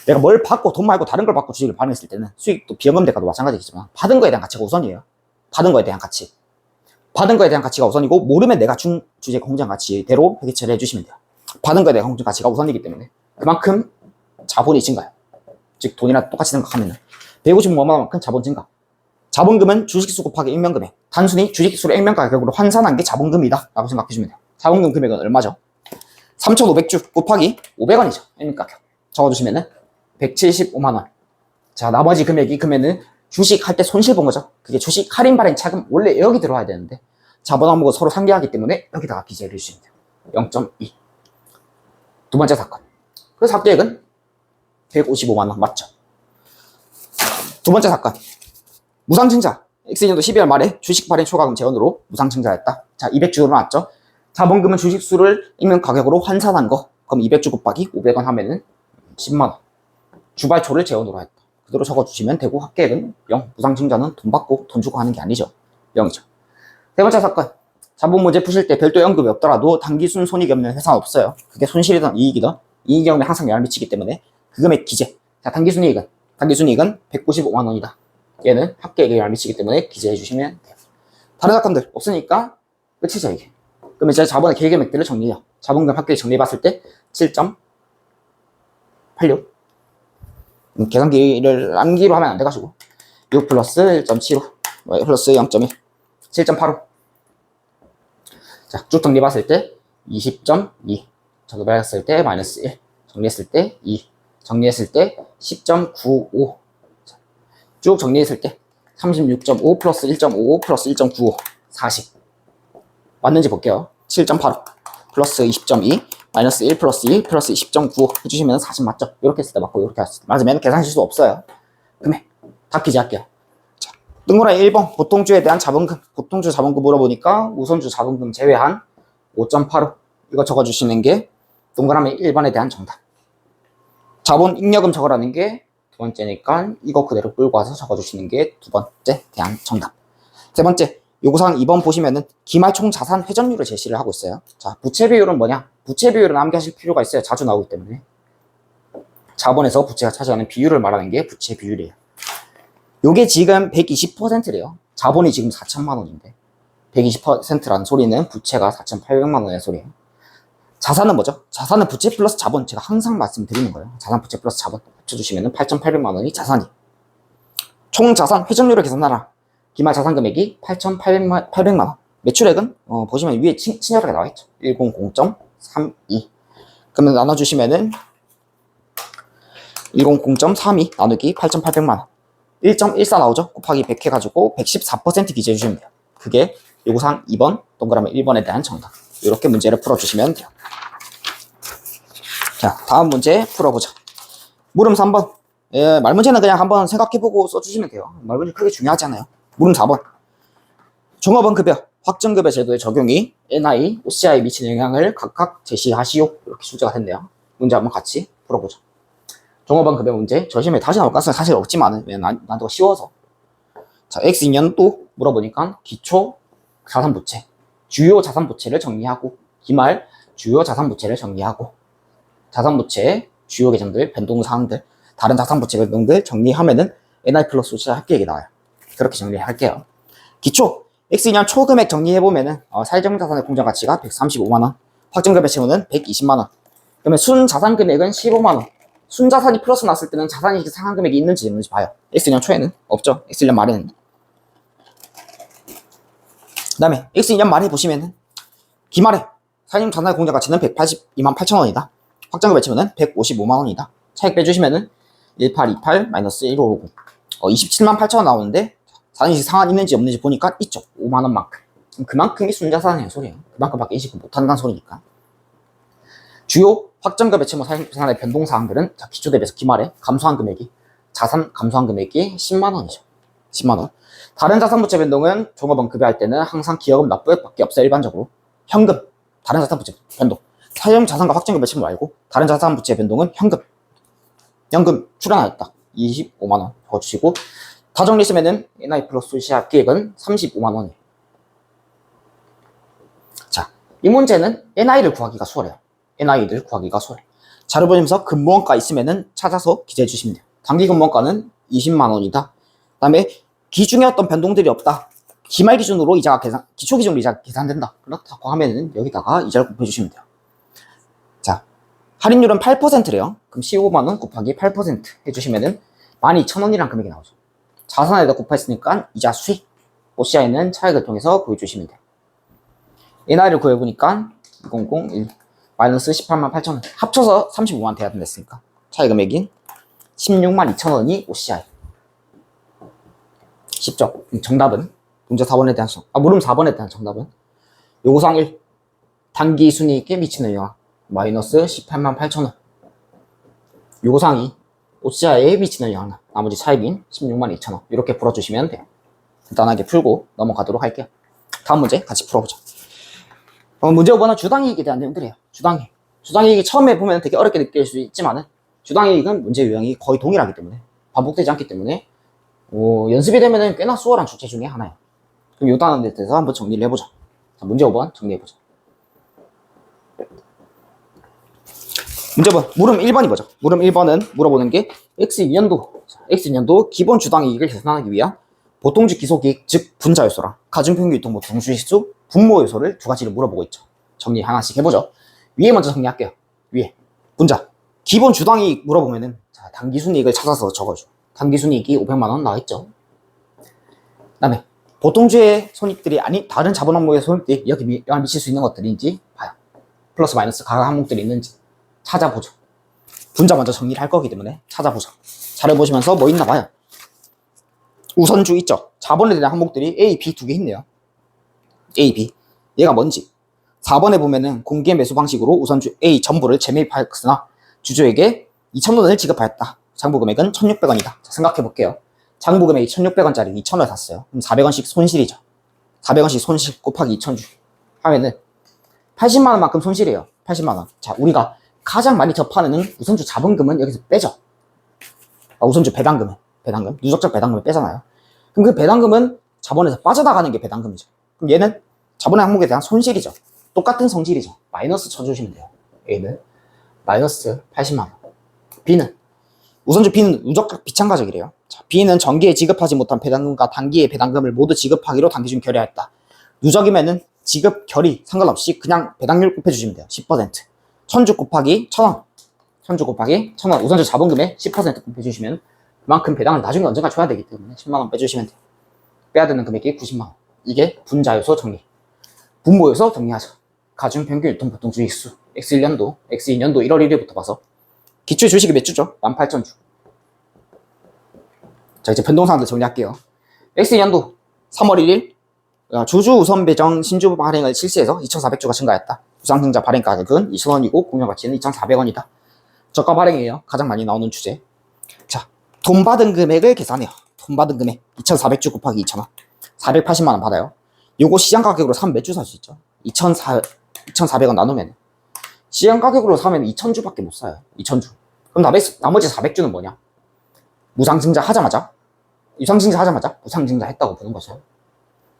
내가 뭘 받고 돈 말고 다른 걸 받고 주식을 발행했을 때는 수익도 비연금 대가도 마찬가지겠지만 받은 거에 대한 가치가 우선이에요. 받은 거에 대한 가치. 받은 거에 대한 가치가 우선이고 모르면 내가 준 주식 공장 가치대로 회계 처리해 주시면 돼요. 받은 거에 대한 공장 가치가 우선이기 때문에 그만큼 자본이 증가해요. 즉 돈이랑 똑같이 생각하면 155만 원만큼 자본 증가. 자본금은 주식수 곱하기 액면금액. 단순히 주식수를 액면 가격으로 환산한 게 자본금이다 라고 생각해 주면 돼요. 자본금 금액은 얼마죠? 3,500주 곱하기 500원이죠. 액면 가격. 적어주시면은 175만 원. 자, 나머지 금액이 그러면은 주식 할 때 손실 본 거죠. 그게 주식 할인 발행 차금 원래 여기 들어와야 되는데 자본 항목을 서로 상계하기 때문에 여기다가 기재해 주시면 돼요. 0.2. 두 번째 사건. 그래서 합계액은 155만 원 맞죠? 두 번째 사건. 무상증자. X년도 12월 말에 주식 발행 초과금 재원으로 무상증자했다. 자, 200주로 나왔죠? 자본금은 주식수를 액면 가격으로 환산한 거. 그럼 200주 곱하기 500원 하면은 10만 원. 주발초를 재원으로 했다. 그대로 적어주시면 되고 합계액은 0. 무상증자는 돈 받고 돈 주고 하는 게 아니죠. 0이죠. 세 번째 사건. 자본 문제 푸실 때 별도 연금이 없더라도 단기순 손익이 없는 회사는 없어요. 그게 손실이든 이익이든 이익 경험에 항상 영향을 미치기 때문에 그 금액 기재. 자, 단기순이익은 195만 원이다. 얘는 합계액에 영향을 미치기 때문에 기재해 주시면 돼요. 다른 사건들 없으니까 끝이죠 이게. 그러면 이제 자본의 계획금액들을 정리해요. 자본금 합계액 정리해봤을 때 7.86. 계산기를 암기로 하면 안 돼가지고 6 플러스 1.75 플러스 0.1 7.85. 자, 쭉 정리해봤을 때 20.2 정리했을 때 마이너스 1 정리했을 때 2 정리했을 때 10.95 쭉 정리했을 때 36.5 플러스 1.55 플러스 1.95 40 맞는지 볼게요. 7.85 플러스 20.2 마이너스 1 플러스 2 플러스 20.95 해주시면 40 맞죠? 이렇게 했을 때 맞고 이렇게 했을 때 맞으면 계산 실수 없어요. 금액 다 기재할게요. 자, 동그라미 1번 보통주에 대한 자본금. 보통주 자본금 물어보니까 우선주 자본금 제외한 5.85 이거 적어주시는 게 동그라미 1번에 대한 정답. 자본 잉여금 적으라는 게 두 번째니까 이거 그대로 끌고 와서 적어주시는 게 두 번째 대한 정답. 세 번째 요구사항 2번 보시면은 기말 총 자산 회전율을 제시를 하고 있어요. 자, 부채 비율은 뭐냐? 부채 비율은 암기하실 필요가 있어요. 자주 나오기 때문에. 자본에서 부채가 차지하는 비율을 말하는 게 부채 비율이에요. 요게 지금 120%래요. 자본이 지금 4천만 원인데 120%라는 소리는 부채가 4,800만 원의 소리예요. 자산은 뭐죠? 자산은 부채 플러스 자본. 제가 항상 말씀드리는 거예요. 자산 부채 플러스 자본 합쳐주시면 8,800만 원이 자산이에요. 총 자산 회전율을 계산하라. 기말 자산 금액이 8,800만 원. 매출액은 보시면 위에 친절하게 나와있죠. 100.32. 그러면 나눠주시면은 100.32 나누기 8,800만 원. 1.14 나오죠? 곱하기 100 해가지고 114% 기재해주시면 돼요. 그게 요구사항 2번 동그라미 1번에 대한 정답. 이렇게 문제를 풀어주시면 돼요. 자, 다음 문제 풀어보자. 물음 3번. 예, 말문제는 그냥 한번 생각해보고 써주시면 돼요. 말문제 크게 중요하지 않아요. 물음 4번. 종업원 급여, 확정급여 제도의 적용이 NI, OCI에 미치는 영향을 각각 제시하시오. 이렇게 출제가 됐네요. 문제 한번 같이 풀어보자. 종업원 급여 문제, 저 시험에 다시 나올 가능성은 사실 없지만 난도가 쉬워서. 자, X2년도 물어보니까 기초 자산부채, 주요 자산부채를 정리하고 기말 주요 자산부채를 정리하고 자산부채 주요 계정들, 변동사항들, 다른 자산부채 변동들 정리하면은 NI 플러스 OCI 합계액이 나와요. 그렇게 정리할게요. 기초 X2년 초금액 정리해보면은 사회적자산의 공정가치가 135만원, 확정급여 채무는 120만원. 그러면 순자산금액은 15만원. 순자산이 플러스 났을 때는 자산이 상한 금액이 있는지 없는지 봐요. X2년 초에는 없죠. X1년 말에는. 그 다음에 X2년 말에 보시면은 기말에 사회적 자산의 공정가치는 182만 8천원이다. 확정급여 채무는 155만원이다. 차익 빼주시면은 1828 마이너스 1559 27만 8천원 나오는데 자산이 상한 있는지 없는지 보니까 있죠. 5만원만큼. 그만큼이 순자산이에요 소리예요. 그만큼밖에 인식 못한다는 소리니까. 주요 확정급여 채무 자산의 변동사항들은 기초 대비해서 기말에 감소한 금액이 자산 감소한 금액이 10만원이죠. 10만원. 다른 자산부채 변동은 종업원 급여할 때는 항상 기여금 납부액밖에 없어요. 일반적으로. 현금, 다른 자산부채 변동. 사용 자산과 확정급여 채무 말고 다른 자산부채 변동은 현금. 연금 출연하였다. 25만원 적어주시고, 다 정리했으면은 NI 플러스 시합 기획은 35만원이에요. 자, 이 문제는 NI를 구하기가 수월해요. NI를 구하기가 수월해요. 자료 보시면서 근무원가 있으면은 찾아서 기재해 주시면 돼요. 단기 근무원가는 20만원이다. 그 다음에 기중에 어떤 변동들이 없다. 기말 기준으로 이자가 기초 기준으로 이자가 계산된다. 그렇다고 하면은 여기다가 이자를 곱해주시면 돼요. 자, 할인율은 8%래요. 그럼 15만원 곱하기 8% 해주시면은 12,000원이라는 금액이 나오죠. 자산에다 곱했으니까 이자 수익. OCI는 차익을 통해서 구해주시면 돼요. NI를 구해보니까 2001 마이너스 18만 8천원. 합쳐서 35만 돼야 된댔으니까. 차익 금액인 16만 2천원이 OCI. 쉽죠? 정답은 문제 4번에 대한 물음 4번에 대한 정답은 요구사항 1. 단기 순이익에 미치는 영향 마이너스 18만 8천원. 요구사항 2. OCI에 미치는 영향 나머지 차익인 16만 2천원. 이렇게 풀어주시면 돼요. 간단하게 풀고 넘어가도록 할게요. 다음 문제 같이 풀어보자. 문제 5번은 주당이익에 대한 내용들이에요. 주당이익. 주당이익이 처음에 보면 되게 어렵게 느낄 수 있지만은 주당이익은 문제 유형이 거의 동일하기 때문에 반복되지 않기 때문에 연습이 되면은 꽤나 수월한 주제 중에 하나예요. 그럼 요 단원에 대해서 한번 정리를 해보자. 자, 문제 5번 정리해보자. 문제 5번, 물음 1번이 뭐죠? 물음 1번은 물어보는 게 X2년도 기본 주당이익을 계산하기 위한 보통주 기속이익, 즉 분자요소랑 가중평균 보통주식수, 분모요소를 두 가지를 물어보고 있죠. 정리 하나씩 해보죠. 위에 먼저 정리할게요. 위에 분자 기본 주당이익 물어보면은 자, 단기순이익을 찾아서 적어줘. 단기순이익이 500만원 나와있죠. 그 다음에 보통주의 손익들이 아닌 다른 자본 항목의 손익들이 여기 영향을 미칠 수 있는 것들인지 봐요. 플러스 마이너스 각 항목들이 있는지 찾아보죠. 분자 먼저 정리를 할 거기 때문에 찾아보죠. 자료 보시면서 뭐 있나 봐요. 우선주 있죠. 자본에 대한 항목들이 A, B 두 개 있네요. A, B. 얘가 뭔지. 4번에 보면은 공개 매수 방식으로 우선주 A 전부를 재매입하였으나 주주에게 2,000원을 지급하였다. 장부 금액은 1,600원이다. 자, 생각해 볼게요. 장부 금액이 1,600원짜리 2,000원을 샀어요. 그럼 400원씩 손실이죠. 400원씩 손실 곱하기 2,000주 하면은 80만원만큼 손실이에요. 80만원. 자, 우리가 가장 많이 접하는 우선주 자본금은 여기서 빼죠. 우선주 배당금, 누적적 배당금을 빼잖아요. 그럼 그 배당금은 자본에서 빠져나가는 게 배당금이죠. 그럼 얘는 자본의 항목에 대한 손실이죠. 똑같은 성질이죠. 마이너스 쳐주시면 돼요. A는 마이너스 80만원. B는 우선주 B는 누적적 비참가적이래요. 자, B는 전기에 지급하지 못한 배당금과 단기의 배당금을 모두 지급하기로 단기 중 결의하였다. 누적이면은 지급 결의 상관없이 그냥 배당률 곱해주시면 돼요. 10%. 1,000주 곱하기 1,000원. 1,000주 곱하기 1,000원. 우선주 자본금에 10% 곱해주시면 그만큼 배당을 나중에 언젠가 줘야 되기 때문에 10만원 빼주시면 돼요. 빼야 되는 금액이 90만원. 이게 분자요소 정리. 분모요소 정리하죠. 가중평균 유통보통주식수. X1년도, X2년도 1월 1일부터 봐서 기초 주식이 몇 주죠? 18,000주. 자, 이제 변동사항들 정리할게요. X2년도 3월 1일 주주 우선 배정 신주 발행을 실시해서 2,400주가 증가했다. 우상증자 발행 가격은 2,000원이고 공여 가치는 2,400원이다. 저가 발행이에요. 가장 많이 나오는 주제. 자, 돈 받은 금액을 계산해요. 돈 받은 금액 2,400주 곱하기 2,000원. 480만원 받아요. 요거 시장 가격으로 사면 몇 주 살 수 있죠? 2,400원 나누면 시장 가격으로 사면 2,000주밖에 못 사요. 2,000주. 그럼 나머지 400주는 뭐냐? 무상증자 하자마자 유상증자 하자마자 무상증자 했다고 보는 거죠.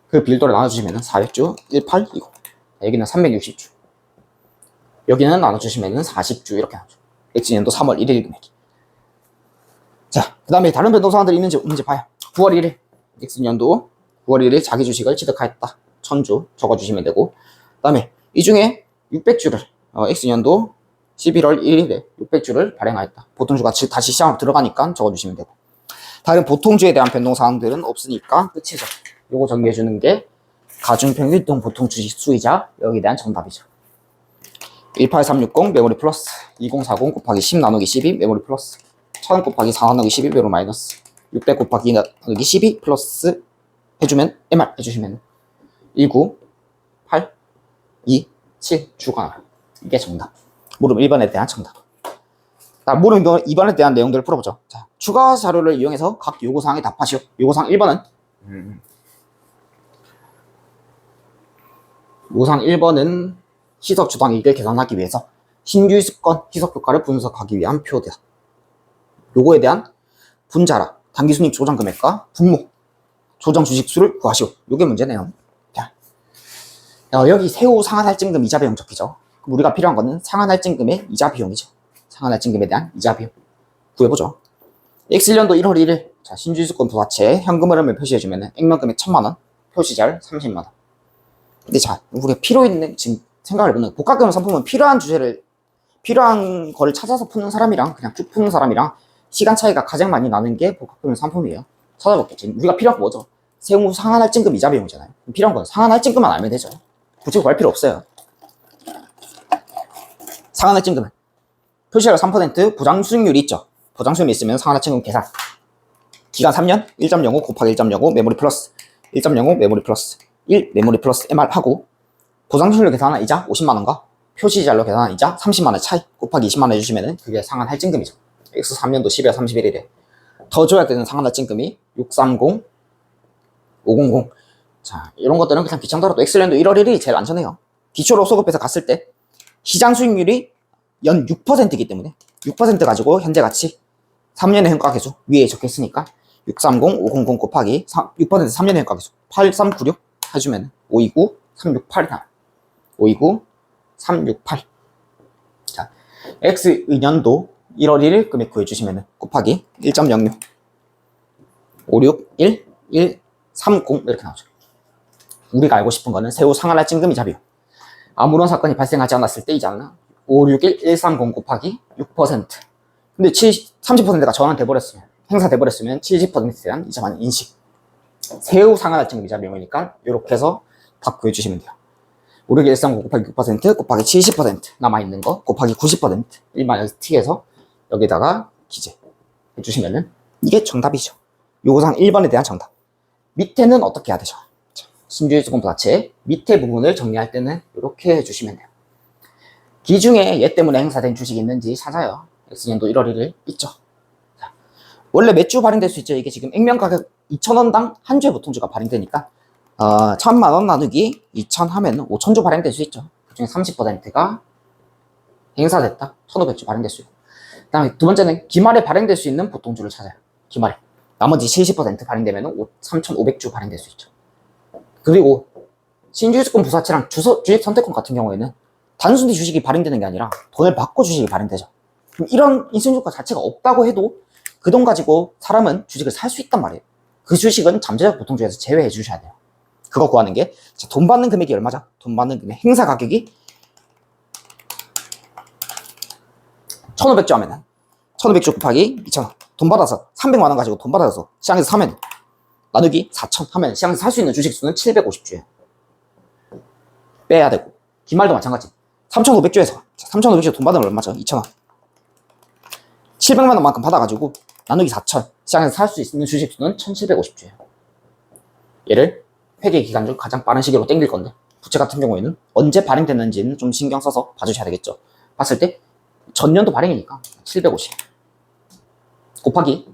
그 비율도를 나눠주시면 400주 1820. 여기는 360주. 여기는 나눠주시면 40주 이렇게 나오죠. X년도 3월 1일 금액이. 자, 그 다음에 다른 변동사항들이 있는지 없는지 봐요. 9월 1일 X년도 9월 1일 자기 주식을 취득하였다. 1,000주 적어주시면 되고, 그 다음에 이 중에 600주를 X년도 11월 1일에 600주를 발행하였다. 보통주가 다시 시장으로 들어가니까 적어주시면 되고, 다른 보통주에 대한 변동사항들은 없으니까 끝이죠. 요거 정리해주는 게 가중평균 보통주식 수이자 여기에 대한 정답이죠. 18360 메모리 플러스 2040 곱하기 10 나누기 12 메모리 플러스 1000 곱하기 4 나누기 12 메모리 마이너스 600 곱하기 2 나누기 12 플러스 해주면 MR 해주시면 19 8 2 7 주가 나와요. 이게 정답. 물음 1번에 대한 정답. 자, 물음 2번에 대한 내용들을 풀어보죠. 자, 추가 자료를 이용해서 각 요구사항에 답하시오. 요구사항 1번은 요구사항 1번은 희석주당이익을 계산하기 위해서 신규 유습권 희석효과를 분석하기 위한 표다. 요거에 대한 분자라 당기순이익 조정 금액과 분모 조정 주식수를 구하시오. 요게 문제네요. 자, 여기 세후 상환할증금 이자 비용 적히죠. 그럼 우리가 필요한 거는 상환할증금의 이자 비용이죠. 상환할증금에 대한 이자 비용 구해보죠. X1년도 1월 1일 자, 신주주권 부가채 현금 흐름을 표시해주면 액면금액 1000만원, 표시자율 30만원. 근데 자, 우리가 필요 있는, 지금 생각을 해보면 복합금 상품은 필요한 주제를, 필요한 거를 찾아서 푸는 사람이랑 그냥 쭉 푸는 사람이랑 시간 차이가 가장 많이 나는 게 복합금 상품이에요. 찾아볼게요. 우리가 필요한 건 뭐죠? 세후 상환할증금 이자 비용이잖아요. 필요한 건 상환할증금만 알면 되죠. 굳이 구할 필요 없어요. 상환할증금은 표시자율 3% 보장수익률이 있죠. 보장수익률이 있으면 상환할증금 계산. 기간 3년 1.05 곱하기 1.05 메모리 플러스 1.05 메모리 플러스 1 메모리 플러스 MR 하고 보장수익률로 계산한 이자 50만원과 표시자율로 계산한 이자 30만원 차이 곱하기 20만원 해주시면 그게 상환할증금이죠. X3년도 12월 31일에 더 줘야 되는 상환할증금이 630 500. 자, 이런 것들은 그냥 귀찮더라도 X년도 1월 1일이 제일 안전해요. 기초로 소급해서 갔을 때 시장 수익률이 연 6%이기 때문에 6% 가지고 현재 가치 3년의 현가계수 위에 적혀있으니까 630 500 곱하기 6% 3년의 현가계수 8396 해주면 529 368이 나와요. 529 368. 자, X년도 1월 1일 금액 구해주시면 곱하기 1.06 561 130 이렇게 나오죠. 우리가 알고 싶은 거는 세후 상환할증금 이자 비용. 아무런 사건이 발생하지 않았을 때 이자는 561 130 곱하기 6%. 근데 30%가 전환돼 버렸으면, 행사돼 버렸으면 70%에 대한 이자만 인식. 세후 상환할증금 이자 비용이니까 이렇게 해서 답 구해주시면 돼요. 561 130 곱하기 6% 곱하기 70% 남아있는 거 곱하기 90% 1-t에서 여기다가 기재 해주시면은 이게 정답이죠. 요거상 1번에 대한 정답. 밑에는 어떻게 해야 되죠? 신주주권 부가채 밑에 부분을 정리할 때는 이렇게 해주시면 돼요. 기중에 얘 때문에 행사된 주식이 있는지 찾아요. X년도 1월 1일 있죠. 자, 원래 몇 주 발행될 수 있죠. 이게 지금 액면 가격 2,000원당 한 주에 보통주가 발행되니까 1,000만원 나누기 2,000 하면 5,000주 발행될 수 있죠. 그중에 30%가 행사됐다. 1,500주 발행될 수 있고. 그 다음에 두 번째는 기말에 발행될 수 있는 보통주를 찾아요. 기말에. 나머지 70% 발행되면 3,500주 발행될 수 있죠. 그리고 신주주권 부가채랑 주식 선택권 같은 경우에는 단순히 주식이 발행되는 게 아니라 돈을 받고 주식이 발행되죠. 그럼 이런 인수인주가 자체가 없다고 해도 그 돈 가지고 사람은 주식을 살 수 있단 말이에요. 그 주식은 잠재적 보통주에서 제외해 주셔야 돼요. 그거 구하는 게 돈 받는 금액이 얼마죠? 돈 받는 금액 행사 가격이 1,500주 하면은 1,500주 곱하기 2,000원. 돈 받아서 300만원 가지고 돈 받아서 시장에서 사면 나누기 4,000 하면 시장에서 살 수 있는 주식 수는 750주예요. 빼야 되고 기말도 마찬가지. 3,500주에서 3,500주 돈 받으면 얼마죠? 2,000원. 700만원만큼 받아가지고 나누기 4,000 시장에서 살 수 있는 주식 수는 1,750주예요. 얘를 회계 기간 중 가장 빠른 시기로 땡길 건데 부채 같은 경우에는 언제 발행됐는지는 좀 신경 써서 봐주셔야 되겠죠. 봤을 때 전년도 발행이니까 750 곱하기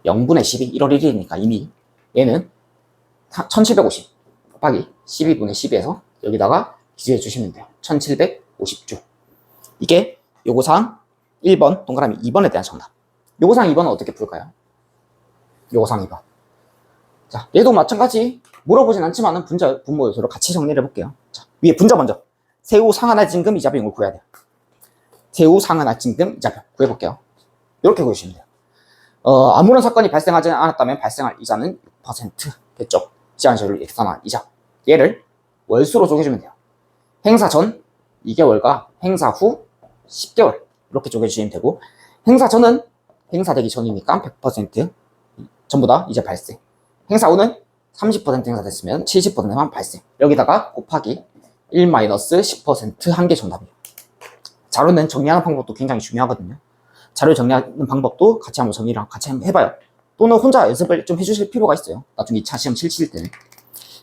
0분의 12 1월 1일이니까 이미 얘는 1750 곱하기 12분의 12에서 여기다가 기재해 주시면 돼요. 1750주. 이게 요거상 1번 동그라미 2번에 대한 정답. 요거상 2번은 어떻게 풀까요? 요거상 2번. 자, 얘도 마찬가지 물어보진 않지만은 분자, 분모 요소를 같이 정리를 해볼게요. 자, 위에 분자 먼저. 세후 상환할증금 이자 비용을 구해야 돼요. 세후 상환할증금 이자 비용 구해볼게요. 이렇게 구해주시면 돼요. 아무런 사건이 발생하지 않았다면 발생할 이자는 6%겠죠. 시장시효율 예산화 이자. 얘를 월수로 쪼개주면 돼요. 행사 전 2개월과 행사 후 10개월 이렇게 쪼개주시면 되고 행사 전은 행사되기 전이니까 100% 전부 다 이자 발생. 행사 후는 30% 행사됐으면 70%만 발생. 여기다가 곱하기 1-10% 한 게 정답이에요. 자료는 정리하는 방법도 굉장히 중요하거든요. 자료 정리하는 방법도 같이 한번 정리랑 같이 한번 해봐요. 또는 혼자 연습을 좀 해주실 필요가 있어요. 나중에 2차 시험 치실 때는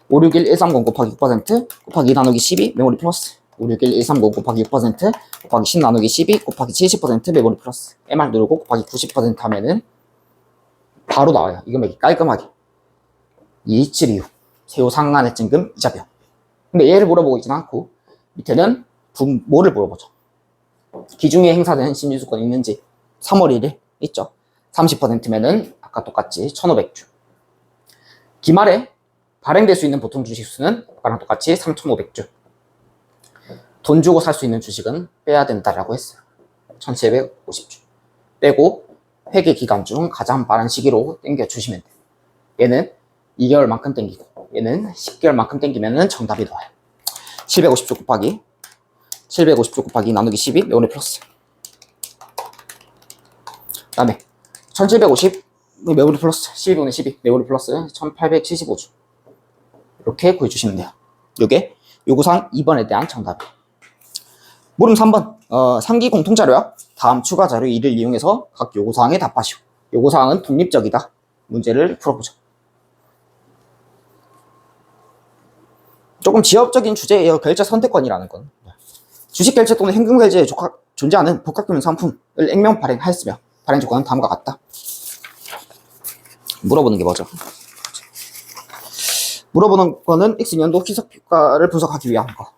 561 130 곱하기 6% 곱하기 2 나누기 12 메모리 플러스 561 130 곱하기 6% 곱하기 10 나누기 12 곱하기 70% 메모리 플러스 MR 누르고 곱하기 90% 하면은 바로 나와요. 이 금액이 깔끔하게 21726 세후 상환할증금 이자 비용. 근데 얘를 물어보고 있지는 않고 밑에는 뭐를 물어보죠. 기중에 행사된 신주주권이 있는지 3월 1일 있죠. 30%면은 아까 똑같이 1,500주. 기말에 발행될 수 있는 보통 주식 수는 아까랑 똑같이 3,500주. 돈 주고 살 수 있는 주식은 빼야 된다라고 했어요. 1,750주. 빼고 회계 기간 중 가장 빠른 시기로 땡겨주시면 돼요. 얘는 2개월만큼 땡기고 얘는 10개월만큼 땡기면 정답이 나와요. 750주 곱하기 750주 곱하기 나누기 12 메모리 플러스. 그 다음에 1750 메모리 플러스 12분의 12 메모리 플러스 1875주. 이렇게 구해주시면 돼요. 요게 요구사항 2번에 대한 정답이에요. 물음 3번 상기 공통자료야. 다음 추가 자료 2를 이용해서 각 요구사항에 답하시오. 요구사항은 독립적이다. 문제를 풀어보죠. 조금 지엽적인 주제예요. 결제 선택권이라는 건. 주식 결제 또는 현금 결제에 존재하는 복합금융 상품을 액면 발행하였으며 발행 조건은 다음과 같다. 물어보는 게 뭐죠? 물어보는 거는 X년도 희석효과를 분석하기 위한 거.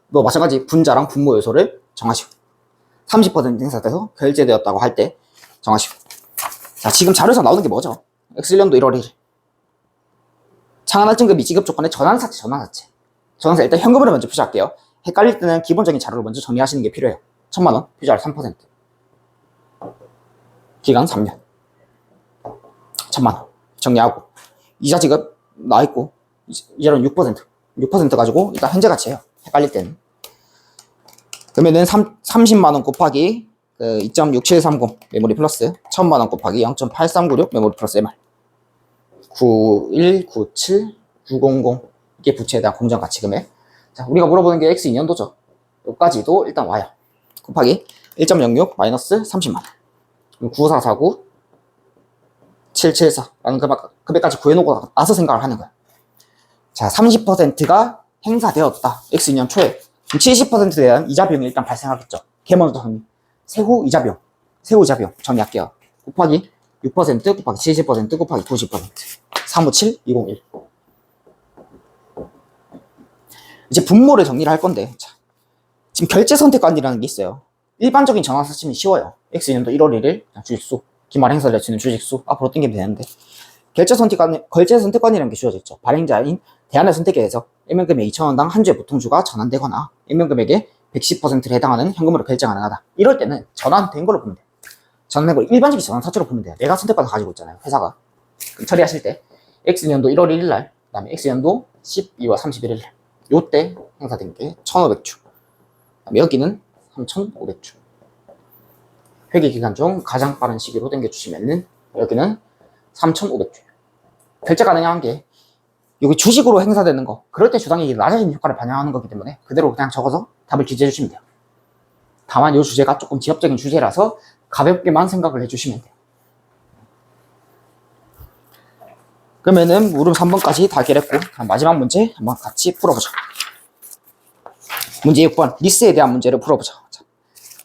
뭐 마찬가지 분자랑 분모 요소를 정하시고 30% 행사돼서 결제되었다고 할 때 정하시고. 자, 지금 자료에서 나오는 게 뭐죠? X년도 1월 1일 창안할증금이 지급 조건의 전환사채. 전환사 일단 현금으로 먼저 표시할게요. 헷갈릴 때는 기본적인 자료를 먼저 정리하시는 게 필요해요. 1,000만원 표시할 3%. 기간 3년. 1,000만원 정리하고 이자 지급 나와있고 이자는 6% 가지고 일단 현재 가치예요. 헷갈릴 때는. 그러면은 30만원 곱하기 2.6730 메모리 플러스 1,000만원 곱하기 0.8396 메모리 플러스 MR 9197 900 이게 부채에 대한 공정가치 금액. 자, 우리가 물어보는 게 X2년도죠. 여기까지도 일단 와요. 곱하기 1.06 마이너스 30만원 9449 774라는 금액까지 구해놓고 나서 생각을 하는 거야. 자, 30%가 행사되었다. X2년 초에. 70%에 대한 이자 비용이 일단 발생하겠죠. 걔 먼저 정리. 세후 이자 비용 정리할게요. 곱하기 6% 곱하기 70% 곱하기 90% 357 201. 이제 분모를 정리를 할 건데, 자, 지금 결제 선택관이라는 게 있어요. 일반적인 전환사 치면 쉬워요. X년도 1월 1일 주식수, 기말 행사를 할 수 있는 주식수 앞으로 땡기면 되는데, 결제 선택관이라는 게 주어졌죠. 발행자인 대안을 선택에 해서 액면금액 2,000원당 한 주의 보통주가 전환되거나 액면금액의 110%에 해당하는 현금으로 결제 가능하다. 이럴 때는 전환된 걸로 보면 돼요. 전환된 걸 일반적인 전환사채로 보면 돼요. 내가 선택권을 가지고 있잖아요. 회사가. 처리하실 때 X년도 1월 1일 날, 그 다음에 X년도 12월 31일 날, 요때 행사된 게 1,500주. 여기는 3,500주. 회계 기간 중 가장 빠른 시기로 당겨주시면은 여기는 3,500주. 결제 가능한 게 여기 주식으로 행사되는 거, 그럴 때 주당이 낮아지는 효과를 반영하는 거기 때문에 그대로 그냥 적어서 답을 기재해 주시면 돼요. 다만 이 주제가 조금 지엽적인 주제라서 가볍게만 생각을 해주시면 돼요. 그러면은 물음 3번까지 다 해결했고 마지막 문제 한번 같이 풀어보죠. 문제 6번 리스에 대한 문제를 풀어보죠. 자,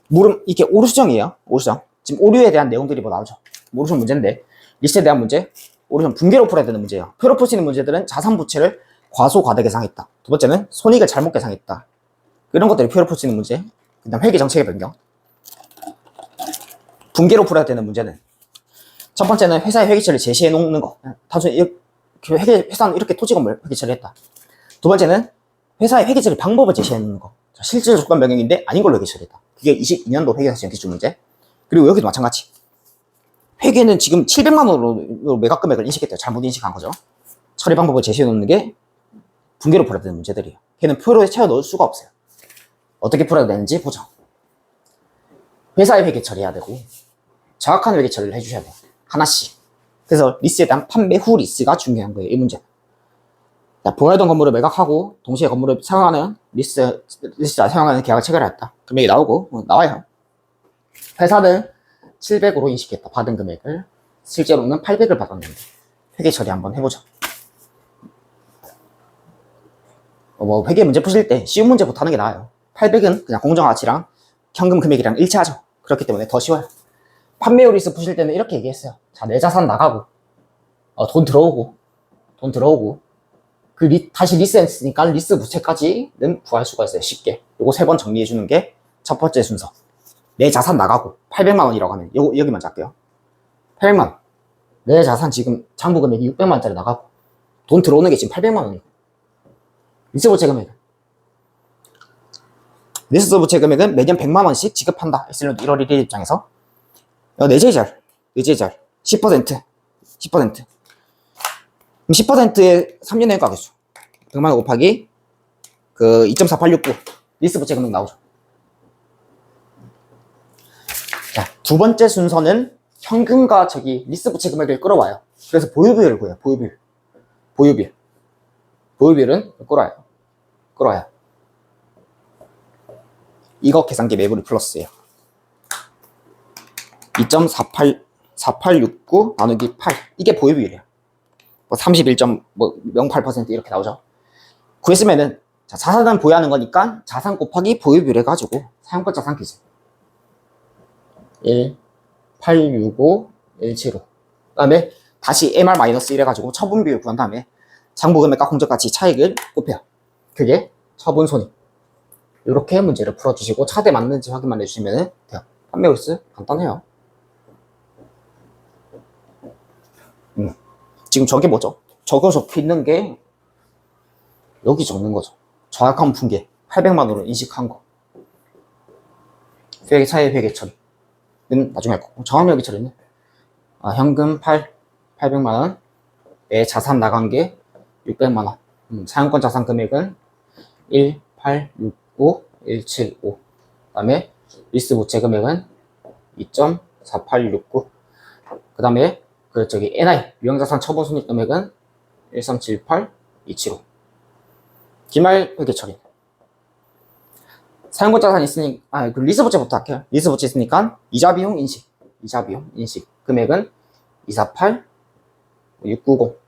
물음 이게 오류수정이에요. 오류수정. 지금 오류에 대한 내용들이 뭐 나오죠. 오류수정 문제인데 리스에 대한 문제 오류수정 분개로 풀어야 되는 문제예요. 표로 풀 수 있는 문제들은 자산부채를 과소과대 계상했다. 두 번째는 손익을 잘못 계상했다. 이런 것들이 표로 풀 수 있는 문제. 그 다음 회계정책의 변경. 분개로 풀어야 되는 문제는 첫 번째는 회사의 회계처리를 제시해 놓는 거. 단순히 회사는 이렇게 토지 건물 회계처리를 했다. 두 번째는 회사의 회계처리 방법을 제시해 놓는 거. 실질 조건 변경인데 아닌 걸로 회계처리했다. 그게 22년도 회계사시험 기출 문제. 그리고 여기도 마찬가지. 회계는 지금 700만 원으로 매각 금액을 인식했대요. 잘못 인식한 거죠. 처리 방법을 제시해 놓는 게 분개로 풀어야 되는 문제들이에요. 걔는 표로에 채워 넣을 수가 없어요. 어떻게 풀어야 되는지 보죠. 회사의 회계 처리해야 되고 정확한 회계 처리를 해주셔야 돼요. 하나씩. 그래서 리스에 대한 판매 후 리스가 중요한 거예요. 이 문제. 보유하던 건물을 매각하고 동시에 건물을 사용하는 리스자 사용하는 계약을 체결했다. 금액이 나오고 나와요. 회사는 700으로 인식했다. 받은 금액을. 실제로는 800을 받았는데 회계 처리 한번 해보죠. 회계 문제 푸실 때 쉬운 문제부터 하는 게 나아요. 800은 그냥 공정가치랑 현금 금액이랑 일치하죠. 그렇기 때문에 더 쉬워요. 판매 후 리스 푸실 때는 이렇게 얘기했어요. 자, 내 자산 나가고 돈 들어오고 다시 리스 했으니까 리스 부채까지는 구할 수가 있어요. 쉽게. 요거 3번 정리해 주는 게 첫 번째 순서. 내 자산 나가고 800만 원이라고 하면 여기 먼저 할게요. 800만 원. 내 자산 지금 장부 금액이 600만 원짜리 나가고 돈 들어오는 게 지금 800만 원이고 리스 부채 금액은 리스 부채 금액은 매년 100만 원씩 지급한다. 엑셀런드 1월 1일 입장에서 내재이자 10% 10% 그럼 10%의 3년의 가계수 100만 원 곱하기 그 2.4869 리스 부채 금액 나오죠. 자, 두 번째 순서는 현금과 리스 부채 금액을 끌어와요. 그래서 보유비율을 구해요. 보유비율은 끌어와요. 이거 계산기 매부리 플러스예요. 2.4869 나누기 8 이게 보유비율이에요. 31.08% 이렇게 나오죠. 구했으면은 자, 자산은 보유하는 거니까 자산 곱하기 보유비율 해가지고 사용권 자산 기준 1,865, 175. 그 다음에 다시 MR-1 해가지고 처분 비율 구한 다음에 장부금액과 공적가치 차익을 곱해요. 그게 처분손익. 이렇게 문제를 풀어주시고 차대 맞는지 확인만 해주시면 돼요. 판매홀스 간단해요. 지금 저게 뭐죠? 적혀 있는 게 여기 적는 거죠. 정확한 분계 800만 원으로 인식한 거. 회계 차액 회계 처리는 나중에 할 거고 정확 회계 처리는 현금 800만 원, 내 자산 나간 게 600만 원. 사용권 자산 금액은 1,865, 175. 그다음에 리스 부채 금액은 2.4869. 그다음에 NI 유형자산 처분 손익 금액은 1378, 275. 기말 회계 처리. 사용권 자산 있으니 그 리스 부채부터 할게요. 리스 부채 있으니까 이자 비용 인식 금액은 248, 690.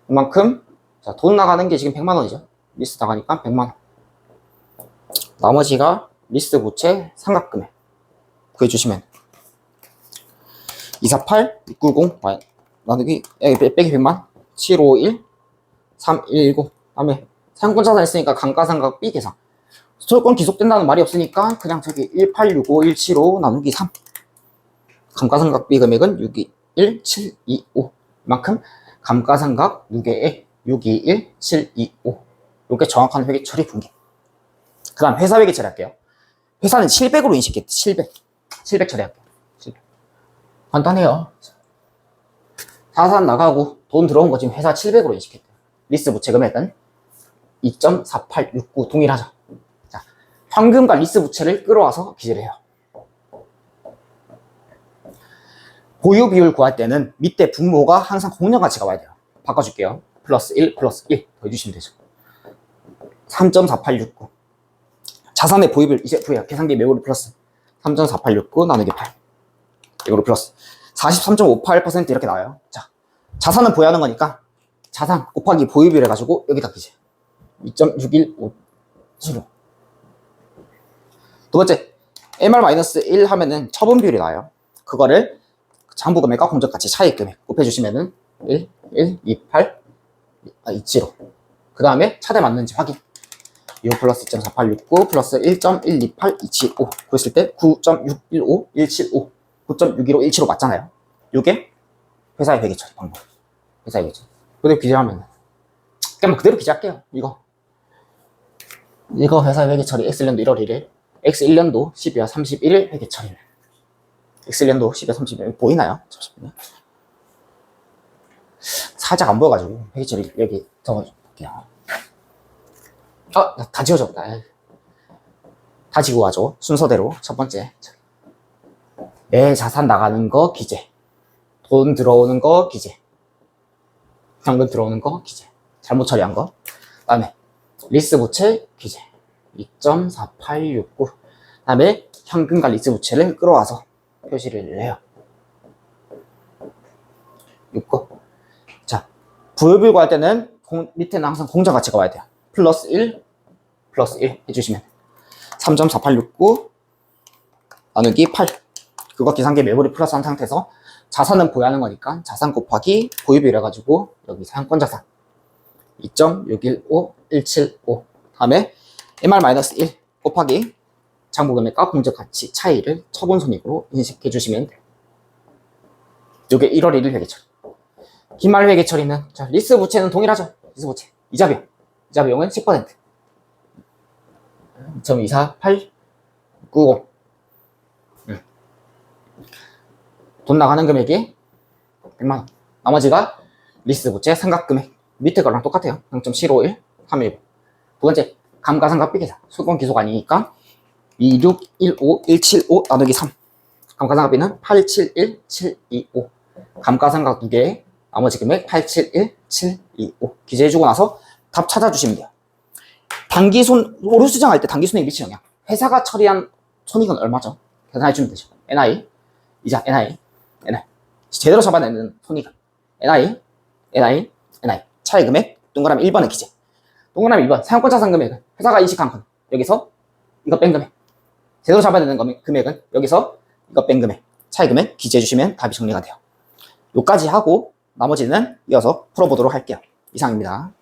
그만큼 자, 돈 나가는 게 지금 100만 원이죠. 리스 나가니까 100만 원. 나머지가 리스 부채 상각금액 구해주시면 248, 690 나누기 빼기 100만 751, 319. 다음에 사용권 자산 있으니까 감가상각 B 계산. 소유권 기속된다는 말이 없으니까 그냥 1865, 175 나누기 3. 감가상각 B 금액은 621,725. 이만큼 감가상각 6개에 621,725. 이렇게 정확한 회계 처리 분계. 그 다음 회사 회계 처리할게요. 회사는 700으로 인식했대. 700 처리할게요. 700. 간단해요. 자산 나가고 돈 들어온 거 지금 회사 700으로 인식했대. 리스 부채 금액은 2.4869 동일하죠. 자, 현금과 리스 부채를 끌어와서 기재를 해요. 보유 비율 구할 때는 밑에 분모가 항상 공정가치가 와야 돼요. 바꿔줄게요. 플러스 1, 플러스 1 더해주시면 되죠. 3.4869. 자산의 보유비율 이제 구해요. 계산기 매우리 플러스 3.4869 나누기 8. 이거로 플러스 43.58% 이렇게 나와요. 자, 자산은 보유하는 거니까 자산 곱하기 보유비율 해가지고 여기다 기재. 2.61575. 두 번째, MR-1 하면은 처분 비율이 나와요. 그거를 장부금액과 공적가치 차익금액 곱해주시면은 1, 28, 275. 그 다음에 차대 맞는지 확인. 2 플러스 2.4869 플러스 1.128, 275. 그랬을 때 9.615, 175. 9.615, 175 맞잖아요. 요게 회사의 회계 처리 방법. 회사의 회계 처리. 그대로 기재하면 그냥 그대로 기재할게요. 이거 회사의 회계 처리 X1년도 1월 1일 X1년도 12월 31일 회계 처리. X1년도 12월 31일 보이나요? 잠시만요. 살짝 안 보여가지고 회계 처리 여기 적어볼게요. 다 지워졌다. 다 지고 가죠. 순서대로 첫 번째 내 자산 나가는 거 기재, 돈 들어오는 거 기재, 현금 들어오는 거 기재, 잘못 처리한 거. 다음에 리스 부채 기재 2.4869. 다음에 현금과 리스 부채를 끌어와서 표시를 해요. 6거. 자, 부유비율 구할 때는 밑에는 항상 공정가치가 와야 돼요. 플러스 1, 플러스 1 해주시면 3.4869 나누기 8. 그거 계산기 메모리 플러스 한 상태에서 자산은 보유하는 거니까 자산 곱하기 보유비율 해가지고 여기 사용권 자산 2.615, 175. 다음에 MR-1 곱하기 장부금액과 공적가치 차이를 처분손익으로 인식해 주시면 돼요. 요게 1월 1일 회계처리. 기말 회계처리는 자, 리스 부채는 동일하죠. 리스 부채. 이자 비용은 10%. 2.24890. 돈 나가는 금액이 100만원. 나머지가 리스 부채 상각금액. 밑에 거랑 똑같아요. 0.751, 315. 두 번째, 감가상각비 계산. 수권 기속 아니니까 2615175 나누기 3. 감가상각비는 871725. 감가상각 2개, 나머지 금액 871725. 기재해주고 나서 답 찾아주시면 돼요. 단기손, 오류 수정할 때 단기손익 미치 영향. 회사가 처리한 손익은 얼마죠? 계산해주면 되죠. NI, 이자, NI. 제대로 잡아내는 손익은 NI. 차이 금액, 동그라미 1번의 기재. 동그라미 2번, 사용권 자산 금액은 회사가 인식한 건 여기서 이거 뺀 금액. 제대로 잡아내는 금액은 여기서 이거 뺀 금액. 차이 금액 기재해 주시면 답이 정리가 돼요. 요까지 하고 나머지는 이어서 풀어보도록 할게요. 이상입니다.